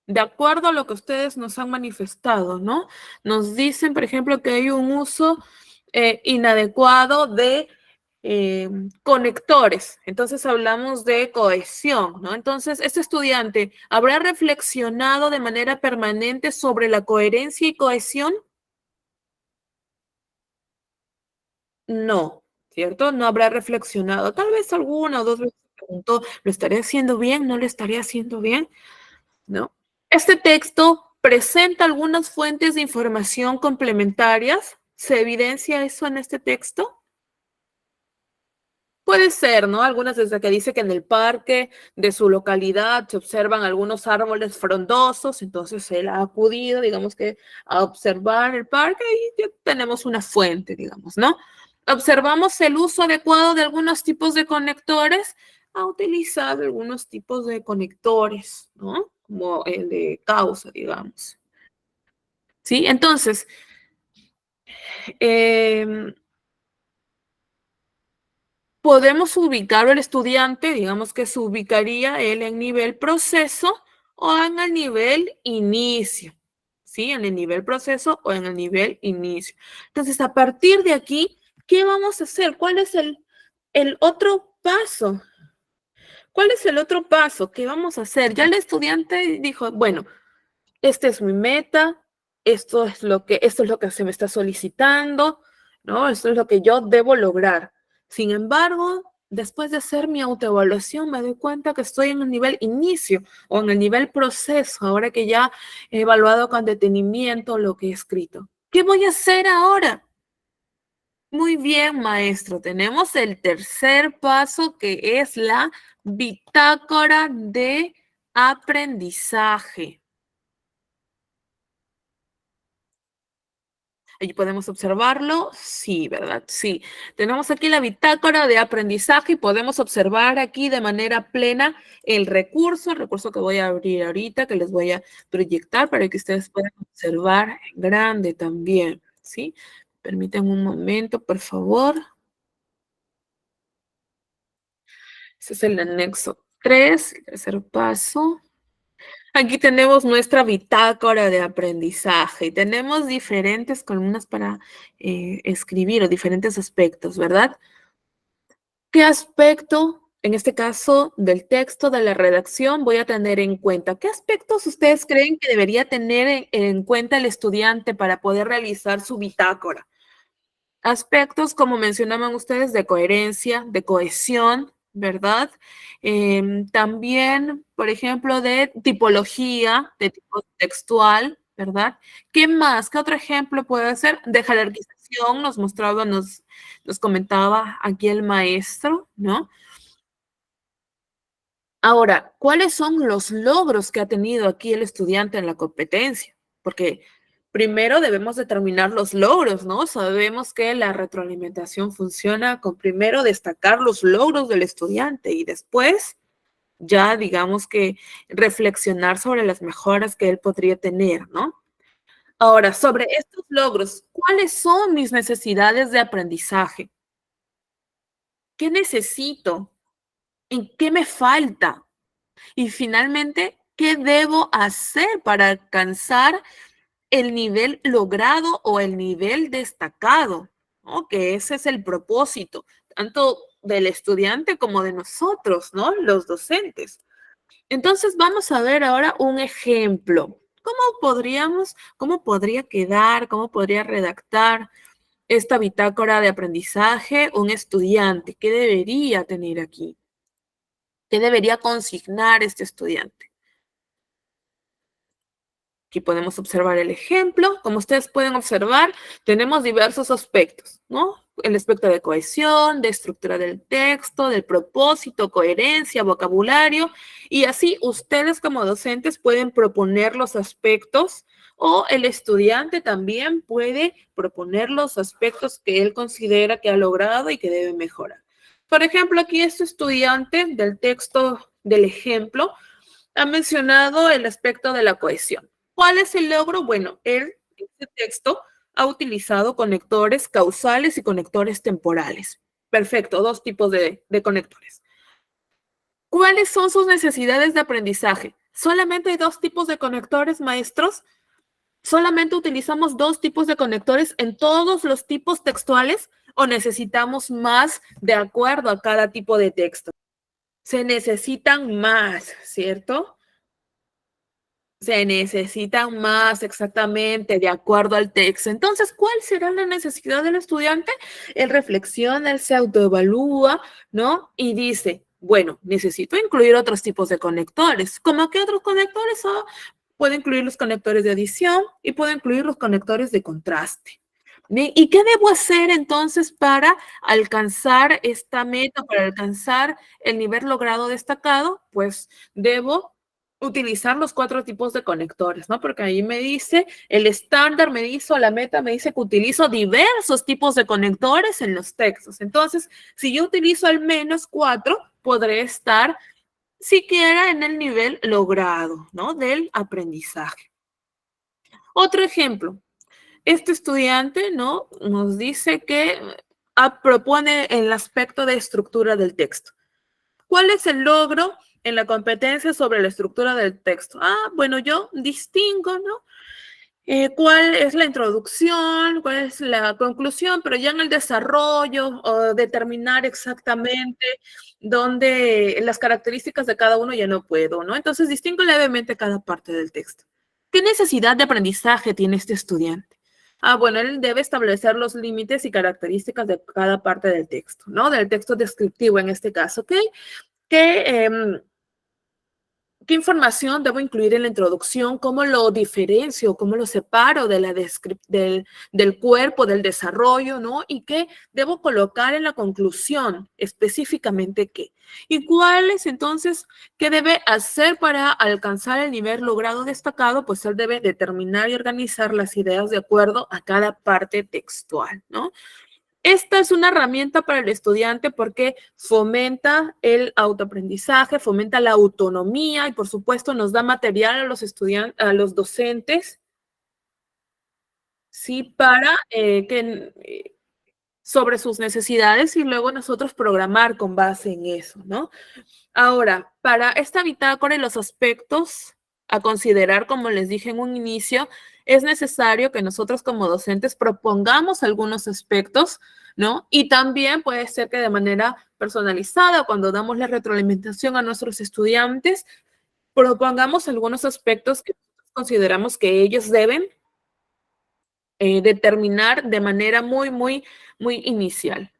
De acuerdo a lo que ustedes nos han manifestado, ¿no? Nos dicen, por ejemplo, que hay un uso inadecuado de conectores. Entonces hablamos de cohesión, ¿no? Entonces, este estudiante habrá reflexionado de manera permanente sobre la coherencia y cohesión. No, ¿cierto? No habrá reflexionado. Tal vez alguna o dos veces preguntó, ¿lo estaré haciendo bien? ¿No lo estaré haciendo bien? ¿No? Este texto presenta algunas fuentes de información complementarias. ¿Se evidencia eso en este texto? Puede ser, ¿no? Algunas desde que dice que en el parque de su localidad se observan algunos árboles frondosos, entonces él ha acudido, digamos que, a observar el parque y ya tenemos una fuente, digamos, ¿no? Observamos el uso adecuado de algunos tipos de conectores, ha utilizado algunos tipos de conectores, ¿no? Como el de causa, digamos. ¿Sí? Entonces, podemos ubicar al estudiante, digamos que se ubicaría él en nivel proceso o en el nivel inicio, ¿sí? En el nivel proceso o en el nivel inicio. Entonces, a partir de aquí, ¿qué vamos a hacer? ¿Cuál es el otro paso? ¿Cuál es el otro paso? ¿Qué vamos a hacer? Ya el estudiante dijo, bueno, esta es mi meta, esto es lo que se me está solicitando, ¿no? Esto es lo que yo debo lograr. Sin embargo, después de hacer mi autoevaluación, me doy cuenta que estoy en el nivel inicio o en el nivel proceso, ahora que ya he evaluado con detenimiento lo que he escrito. ¿Qué voy a hacer ahora? Muy bien, maestro. Tenemos el tercer paso, que es la bitácora de aprendizaje. Allí podemos observarlo. Sí, ¿verdad? Sí. Tenemos aquí la bitácora de aprendizaje y podemos observar aquí de manera plena el recurso que voy a abrir ahorita, que les voy a proyectar para que ustedes puedan observar en grande también, ¿sí? Permítanme un momento, por favor. Ese es el anexo 3, el tercer paso. Aquí tenemos nuestra bitácora de aprendizaje y tenemos diferentes columnas para escribir o diferentes aspectos, ¿verdad? ¿Qué aspecto, en este caso, del texto, de la redacción, voy a tener en cuenta? ¿Qué aspectos ustedes creen que debería tener en cuenta el estudiante para poder realizar su bitácora? Aspectos, como mencionaban ustedes, de coherencia, de cohesión, ¿verdad? También, por ejemplo, de tipología, de tipo textual, ¿verdad? ¿Qué más? ¿Qué otro ejemplo puede ser? De jerarquización, nos comentaba aquí el maestro, ¿no? Ahora, ¿cuáles son los logros que ha tenido aquí el estudiante en la competencia? Porque primero debemos determinar los logros, ¿no? Sabemos que la retroalimentación funciona con primero destacar los logros del estudiante y después ya digamos que reflexionar sobre las mejoras que él podría tener, ¿no? Ahora, sobre estos logros, ¿cuáles son mis necesidades de aprendizaje? ¿Qué necesito? ¿En qué me falta? Y finalmente, ¿qué debo hacer para alcanzar el nivel logrado o el nivel destacado? ¿No? Que ese es el propósito, tanto del estudiante como de nosotros, ¿no? Los docentes. Entonces, vamos a ver ahora un ejemplo. ¿Cómo podría quedar, cómo podría redactar esta bitácora de aprendizaje un estudiante? ¿Qué debería tener aquí? ¿Qué debería consignar este estudiante? Aquí podemos observar el ejemplo. Como ustedes pueden observar, tenemos diversos aspectos, ¿no? El aspecto de cohesión, de estructura del texto, del propósito, coherencia, vocabulario, y así ustedes como docentes pueden proponer los aspectos o el estudiante también puede proponer los aspectos que él considera que ha logrado y que debe mejorar. Por ejemplo, aquí este estudiante del texto del ejemplo ha mencionado el aspecto de la cohesión. ¿Cuál es el logro? Bueno, este texto ha utilizado conectores causales y conectores temporales. Perfecto, dos tipos de conectores. ¿Cuáles son sus necesidades de aprendizaje? ¿Solamente hay dos tipos de conectores, maestros? ¿Solamente utilizamos dos tipos de conectores en todos los tipos textuales o necesitamos más de acuerdo a cada tipo de texto? Se necesitan más, ¿cierto? Se necesitan más exactamente de acuerdo al texto. Entonces, ¿cuál será la necesidad del estudiante? Él reflexiona, él se autoevalúa, ¿no? Y dice, bueno, necesito incluir otros tipos de conectores. ¿Cómo que otros conectores? Puedo incluir los conectores de adición y puedo incluir los conectores de contraste. Bien, ¿y qué debo hacer entonces para alcanzar esta meta, para alcanzar el nivel logrado destacado? Pues debo utilizar los 4 tipos de conectores, ¿no? Porque ahí me dice, el estándar me dice, o la meta me dice que utilizo diversos tipos de conectores en los textos. Entonces, si yo utilizo al menos 4, podré estar siquiera en el nivel logrado, ¿no? Del aprendizaje. Otro ejemplo, este estudiante, ¿no? Nos dice que propone el aspecto de estructura del texto. ¿Cuál es el logro en la competencia sobre la estructura del texto? Bueno, yo distingo, ¿no? ¿Cuál es la introducción? ¿Cuál es la conclusión? Pero ya en el desarrollo o determinar exactamente dónde las características de cada uno ya no puedo, ¿no? Entonces distingo levemente cada parte del texto. ¿Qué necesidad de aprendizaje tiene este estudiante? Bueno, él debe establecer los límites y características de cada parte del texto, ¿no? Del texto descriptivo en este caso, ¿ok? ¿Qué información debo incluir en la introducción? ¿Cómo lo diferencio? ¿Cómo lo separo de del cuerpo, del desarrollo, ¿no? ¿Y qué debo colocar en la conclusión? Específicamente qué. ¿Y cuál es entonces qué debe hacer para alcanzar el nivel logrado destacado? Pues él debe determinar y organizar las ideas de acuerdo a cada parte textual, ¿no? Esta es una herramienta para el estudiante porque fomenta el autoaprendizaje, fomenta la autonomía y, por supuesto, nos da material a los estudiantes, a los docentes, sí, para sobre sus necesidades y luego nosotros programar con base en eso, ¿no? Ahora, para esta bitácora y los aspectos a considerar, como les dije en un inicio, es necesario que nosotros como docentes propongamos algunos aspectos, ¿no? Y también puede ser que de manera personalizada, cuando damos la retroalimentación a nuestros estudiantes, propongamos algunos aspectos que consideramos que ellos deben determinar de manera muy inicial.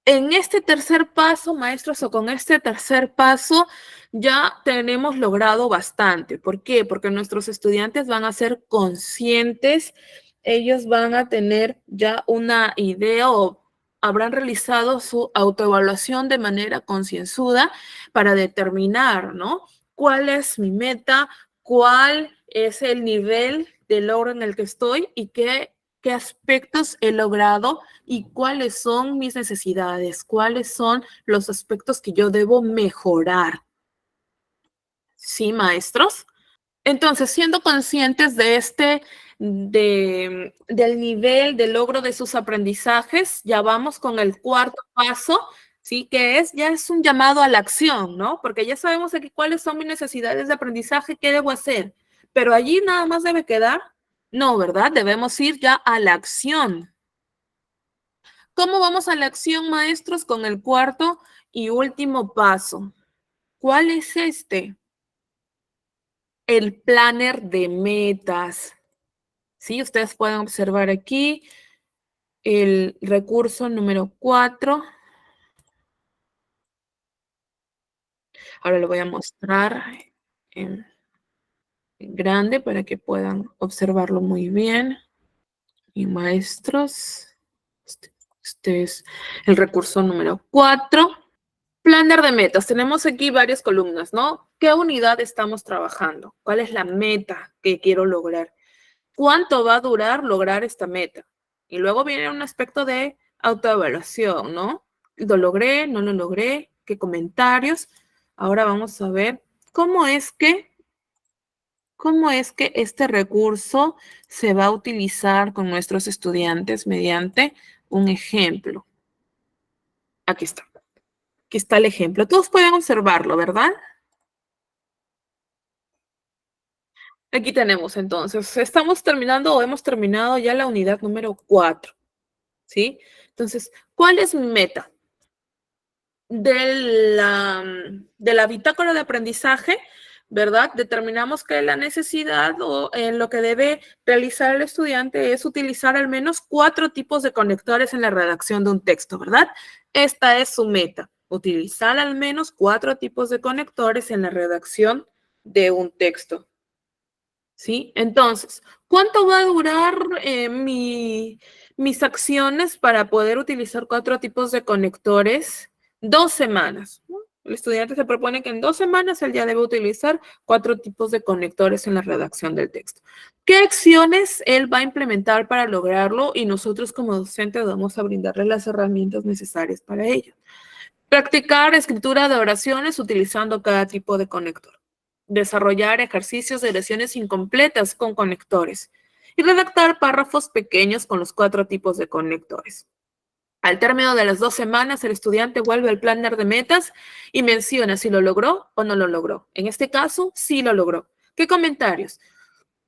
En este tercer paso, maestros, o con este tercer paso, ya tenemos logrado bastante. ¿Por qué? Porque nuestros estudiantes van a ser conscientes, ellos van a tener ya una idea o habrán realizado su autoevaluación de manera concienzuda para determinar, ¿no? ¿Cuál es mi meta? ¿Cuál es el nivel de logro en el que estoy? ¿Y qué aspectos he logrado? ¿Y cuáles son mis necesidades? ¿Cuáles son los aspectos que yo debo mejorar? ¿Sí, maestros? Entonces, siendo conscientes de del nivel de logro de sus aprendizajes, ya vamos con el cuarto paso, ¿sí? Que ya es un llamado a la acción, ¿no? Porque ya sabemos aquí cuáles son mis necesidades de aprendizaje, qué debo hacer. Pero allí nada más debe quedar. No, ¿verdad? Debemos ir ya a la acción. ¿Cómo vamos a la acción, maestros? Con el cuarto y último paso. ¿Cuál es este? El planner de metas. Sí, ustedes pueden observar aquí el recurso número 4. Ahora lo voy a mostrar en grande para que puedan observarlo muy bien. Y maestros, este es el recurso número 4. Planner de metas. Tenemos aquí varias columnas, ¿no? ¿Qué unidad estamos trabajando? ¿Cuál es la meta que quiero lograr? ¿Cuánto va a durar lograr esta meta? Y luego viene un aspecto de autoevaluación, ¿no? ¿Lo logré? ¿No lo logré? ¿Qué comentarios? Ahora vamos a ver cómo es que este recurso se va a utilizar con nuestros estudiantes mediante un ejemplo. Aquí está. Aquí está el ejemplo. Todos pueden observarlo, ¿verdad? Aquí tenemos entonces, estamos terminando o hemos terminado ya la unidad número 4, ¿sí? Entonces, ¿cuál es mi meta? De la bitácora de aprendizaje, ¿verdad? Determinamos que la necesidad o lo que debe realizar el estudiante es utilizar al menos 4 tipos de conectores en la redacción de un texto, ¿verdad? Esta es su meta, utilizar al menos 4 tipos de conectores en la redacción de un texto. ¿Sí? Entonces, ¿cuánto va a durar mis acciones para poder utilizar 4 tipos de conectores? 2 semanas, ¿no? El estudiante se propone que en 2 semanas él ya debe utilizar 4 tipos de conectores en la redacción del texto. ¿Qué acciones él va a implementar para lograrlo? Y nosotros como docentes vamos a brindarle las herramientas necesarias para ello. Practicar escritura de oraciones utilizando cada tipo de conector. Desarrollar ejercicios de oraciones incompletas con conectores. Y redactar párrafos pequeños con los 4 tipos de conectores. Al término de las 2 semanas, el estudiante vuelve al planner de metas y menciona si lo logró o no lo logró. En este caso, sí lo logró. ¿Qué comentarios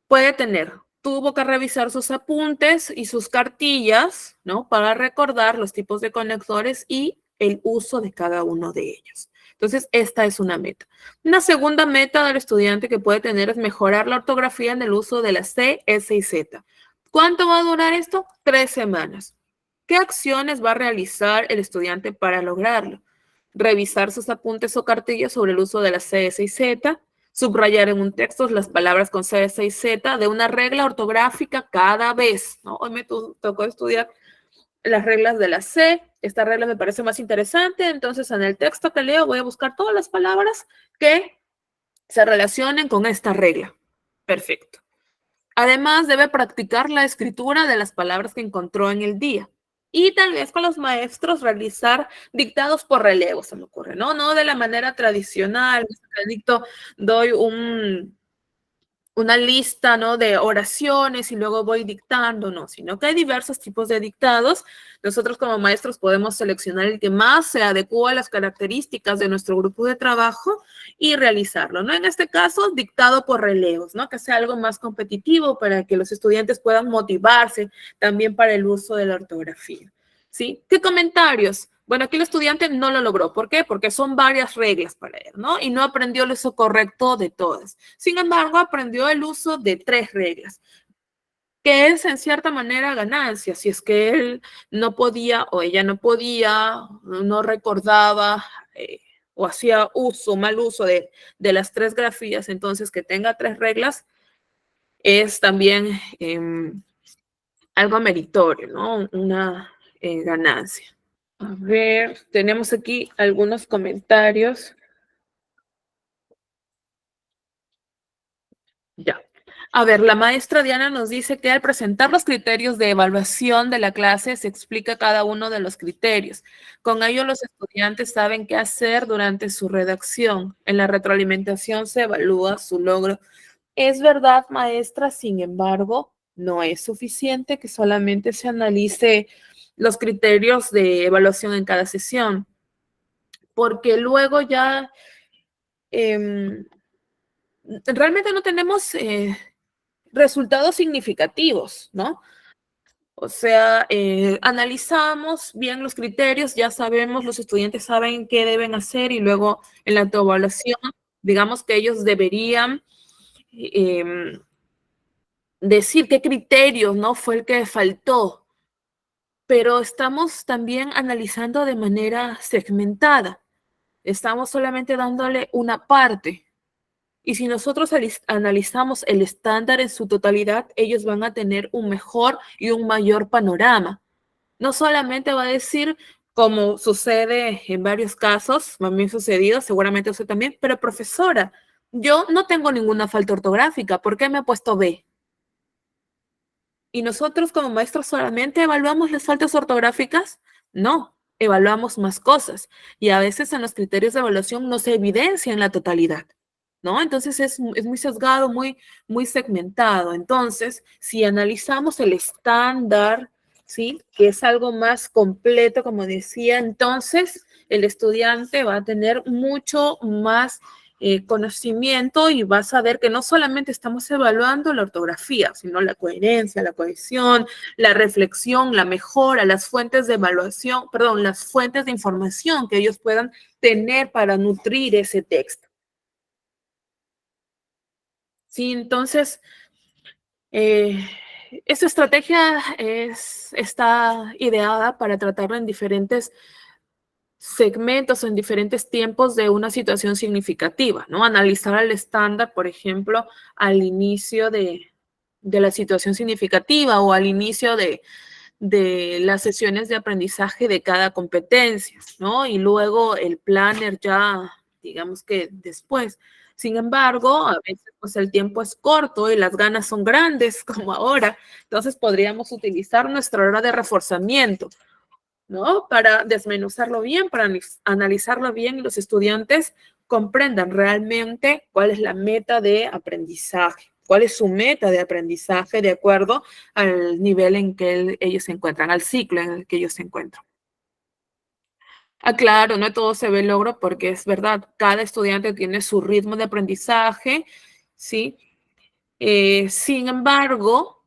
puede tener? Tuvo que revisar sus apuntes y sus cartillas, ¿no? Para recordar los tipos de conectores y el uso de cada uno de ellos. Entonces, esta es una meta. Una segunda meta del estudiante que puede tener es mejorar la ortografía en el uso de la C, S y Z. ¿Cuánto va a durar esto? 3 semanas. ¿Qué acciones va a realizar el estudiante para lograrlo? Revisar sus apuntes o cartillas sobre el uso de la C, S y Z, subrayar en un texto las palabras con C, S y Z de una regla ortográfica cada vez, ¿no? Hoy me tocó estudiar las reglas de la C. Esta regla me parece más interesante, entonces en el texto que leo voy a buscar todas las palabras que se relacionen con esta regla. Perfecto. Además, debe practicar la escritura de las palabras que encontró en el día. Y tal vez con los maestros realizar dictados por relevo, se me ocurre, ¿no? No de la manera tradicional, doy una lista, ¿no? De oraciones y luego voy dictando, no, sino que hay diversos tipos de dictados. Nosotros como maestros podemos seleccionar el que más se adecua a las características de nuestro grupo de trabajo y realizarlo, ¿no? En este caso, dictado por relevos, ¿no? Que sea algo más competitivo para que los estudiantes puedan motivarse también para el uso de la ortografía, ¿sí? ¿Qué comentarios? Bueno, aquí el estudiante no lo logró. ¿Por qué? Porque son varias reglas para él, ¿no? Y no aprendió el uso correcto de todas. Sin embargo, aprendió el uso de 3 reglas, que es en cierta manera ganancia. Si es que él no podía o ella no podía, no recordaba o hacía mal uso de las 3 grafías, entonces que tenga 3 reglas es también algo meritorio, ¿no? Una ganancia. A ver, tenemos aquí algunos comentarios. Ya. A ver, la maestra Diana nos dice que al presentar los criterios de evaluación de la clase se explica cada uno de los criterios. Con ello los estudiantes saben qué hacer durante su redacción. En la retroalimentación se evalúa su logro. Es verdad, maestra, sin embargo, no es suficiente que solamente se analice los criterios de evaluación en cada sesión, porque luego ya realmente no tenemos resultados significativos, ¿no? O sea, analizamos bien los criterios, ya sabemos, los estudiantes saben qué deben hacer y luego en la autoevaluación, digamos que ellos deberían decir qué criterios, ¿no? Fue el que faltó, pero estamos también analizando de manera segmentada. Estamos solamente dándole una parte. Y si nosotros analizamos el estándar en su totalidad, ellos van a tener un mejor y un mayor panorama. No solamente va a decir, como sucede en varios casos, me ha sucedido, seguramente usted también, pero profesora, yo no tengo ninguna falta ortográfica, ¿por qué me ha puesto B? ¿Y nosotros como maestros solamente evaluamos las faltas ortográficas? No, evaluamos más cosas y a veces en los criterios de evaluación no se evidencia en la totalidad, ¿no? Entonces es muy sesgado, muy segmentado. Entonces, si analizamos el estándar, ¿sí? Que es algo más completo, como decía, entonces el estudiante va a tener mucho más conocimiento y va a saber que no solamente estamos evaluando la ortografía, sino la coherencia, la cohesión, la reflexión, la mejora, las fuentes de evaluación, perdón, las fuentes de información que ellos puedan tener para nutrir ese texto. Sí, entonces, esta estrategia está ideada para tratarlo en diferentes segmentos, en diferentes tiempos de una situación significativa, ¿no? Analizar el estándar, por ejemplo, al inicio de la situación significativa o al inicio de las sesiones de aprendizaje de cada competencia, ¿no? Y luego el planner ya, digamos que después. Sin embargo, a veces pues el tiempo es corto y las ganas son grandes, como ahora. Entonces podríamos utilizar nuestra hora de reforzamiento, ¿no? Para desmenuzarlo bien, para analizarlo bien y los estudiantes comprendan realmente cuál es la meta de aprendizaje, cuál es su meta de aprendizaje de acuerdo al nivel en que ellos se encuentran, al ciclo en el que ellos se encuentran. Ah, claro, no todo se ve logro porque es verdad, cada estudiante tiene su ritmo de aprendizaje, ¿sí? Sin embargo,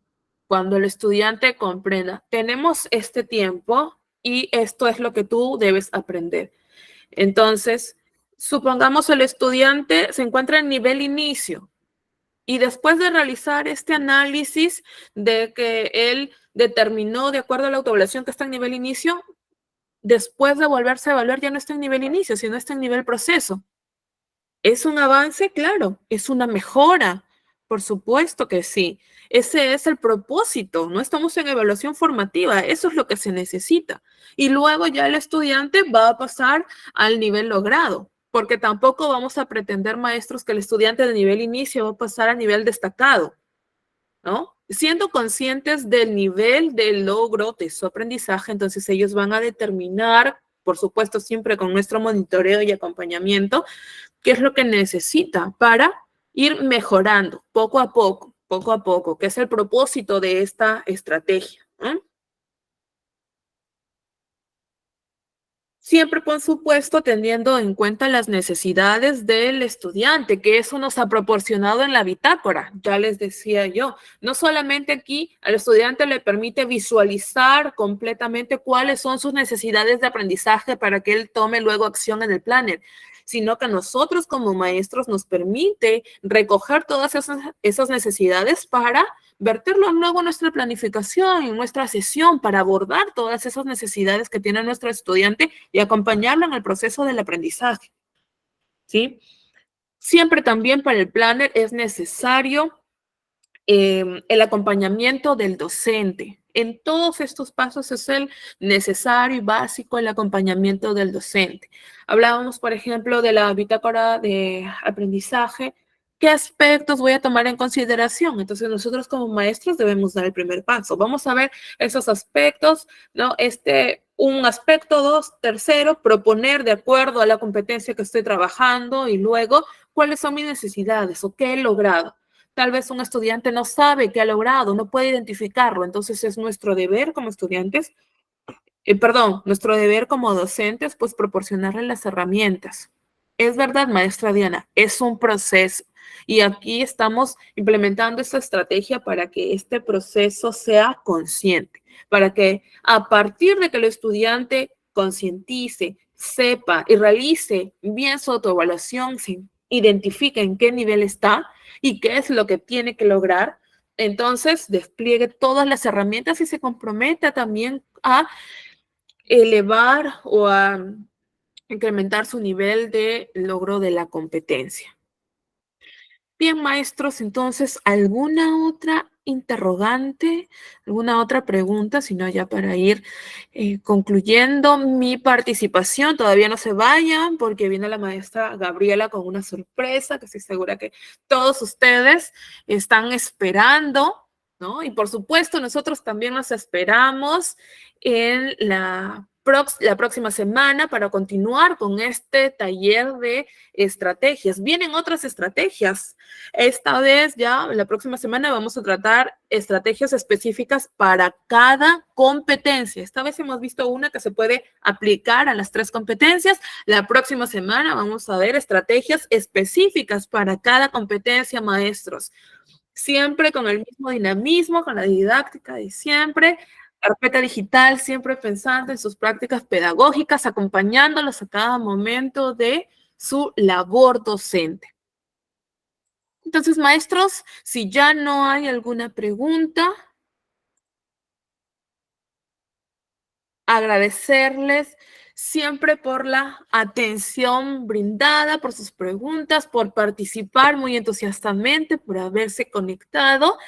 cuando el estudiante comprenda, tenemos este tiempo y esto es lo que tú debes aprender. Entonces, supongamos el estudiante se encuentra en nivel inicio y después de realizar este análisis de que él determinó de acuerdo a la autoevaluación que está en nivel inicio, después de volverse a evaluar ya no está en nivel inicio, sino está en nivel proceso. ¿Es un avance? Claro. ¿Es una mejora? Por supuesto que sí. Ese es el propósito. No estamos en evaluación formativa. Eso es lo que se necesita. Y luego ya el estudiante va a pasar al nivel logrado, porque tampoco vamos a pretender, maestros, que el estudiante de nivel inicio va a pasar a nivel destacado, ¿no? Siendo conscientes del nivel de logro de su aprendizaje, entonces ellos van a determinar, por supuesto, siempre con nuestro monitoreo y acompañamiento, qué es lo que necesita para ir mejorando poco a poco, que es el propósito de esta estrategia, ¿no? Siempre, por supuesto, teniendo en cuenta las necesidades del estudiante, que eso nos ha proporcionado en la bitácora, ya les decía yo. No solamente aquí al estudiante le permite visualizar completamente cuáles son sus necesidades de aprendizaje para que él tome luego acción en el planner, sino que nosotros como maestros nos permite recoger todas esas necesidades para verterlo luego en nuestra planificación, en nuestra sesión, para abordar todas esas necesidades que tiene nuestro estudiante y acompañarlo en el proceso del aprendizaje, ¿sí? Siempre también para el planner es necesario el acompañamiento del docente. En todos estos pasos es el necesario y básico el acompañamiento del docente. Hablábamos, por ejemplo, de la bitácora de aprendizaje. ¿Qué aspectos voy a tomar en consideración? Entonces, nosotros como maestros debemos dar el primer paso. Vamos a ver esos aspectos, ¿no? Un aspecto, dos, tercero, proponer de acuerdo a la competencia que estoy trabajando y luego, ¿cuáles son mis necesidades o qué he logrado? Tal vez un estudiante no sabe qué ha logrado, no puede identificarlo. Entonces es nuestro deber como estudiantes, nuestro deber como docentes, pues proporcionarle las herramientas. Es verdad, maestra Diana, es un proceso. Y aquí estamos implementando esta estrategia para que este proceso sea consciente, para que a partir de que el estudiante concientice, sepa y realice bien su autoevaluación, se identifique en qué nivel está y qué es lo que tiene que lograr, entonces despliegue todas las herramientas y se comprometa también a elevar o a incrementar su nivel de logro de la competencia. Bien, maestros, entonces, ¿alguna otra interrogante, alguna otra pregunta? Si no, ya para ir concluyendo mi participación, todavía no se vayan porque viene la maestra Gabriela con una sorpresa que estoy segura que todos ustedes están esperando, ¿no? Y por supuesto, nosotros también nos esperamos en la la próxima semana para continuar con este taller de estrategias. Vienen otras estrategias. Esta vez ya, la próxima semana vamos a tratar estrategias específicas para cada competencia. Esta vez hemos visto una que se puede aplicar a las 3 competencias. La próxima semana vamos a ver estrategias específicas para cada competencia, maestros. Siempre con el mismo dinamismo, con la didáctica de siempre. Carpeta digital, siempre pensando en sus prácticas pedagógicas, acompañándolos a cada momento de su labor docente. Entonces, maestros, si ya no hay alguna pregunta, agradecerles siempre por la atención brindada, por sus preguntas, por participar muy entusiastamente, por haberse conectado.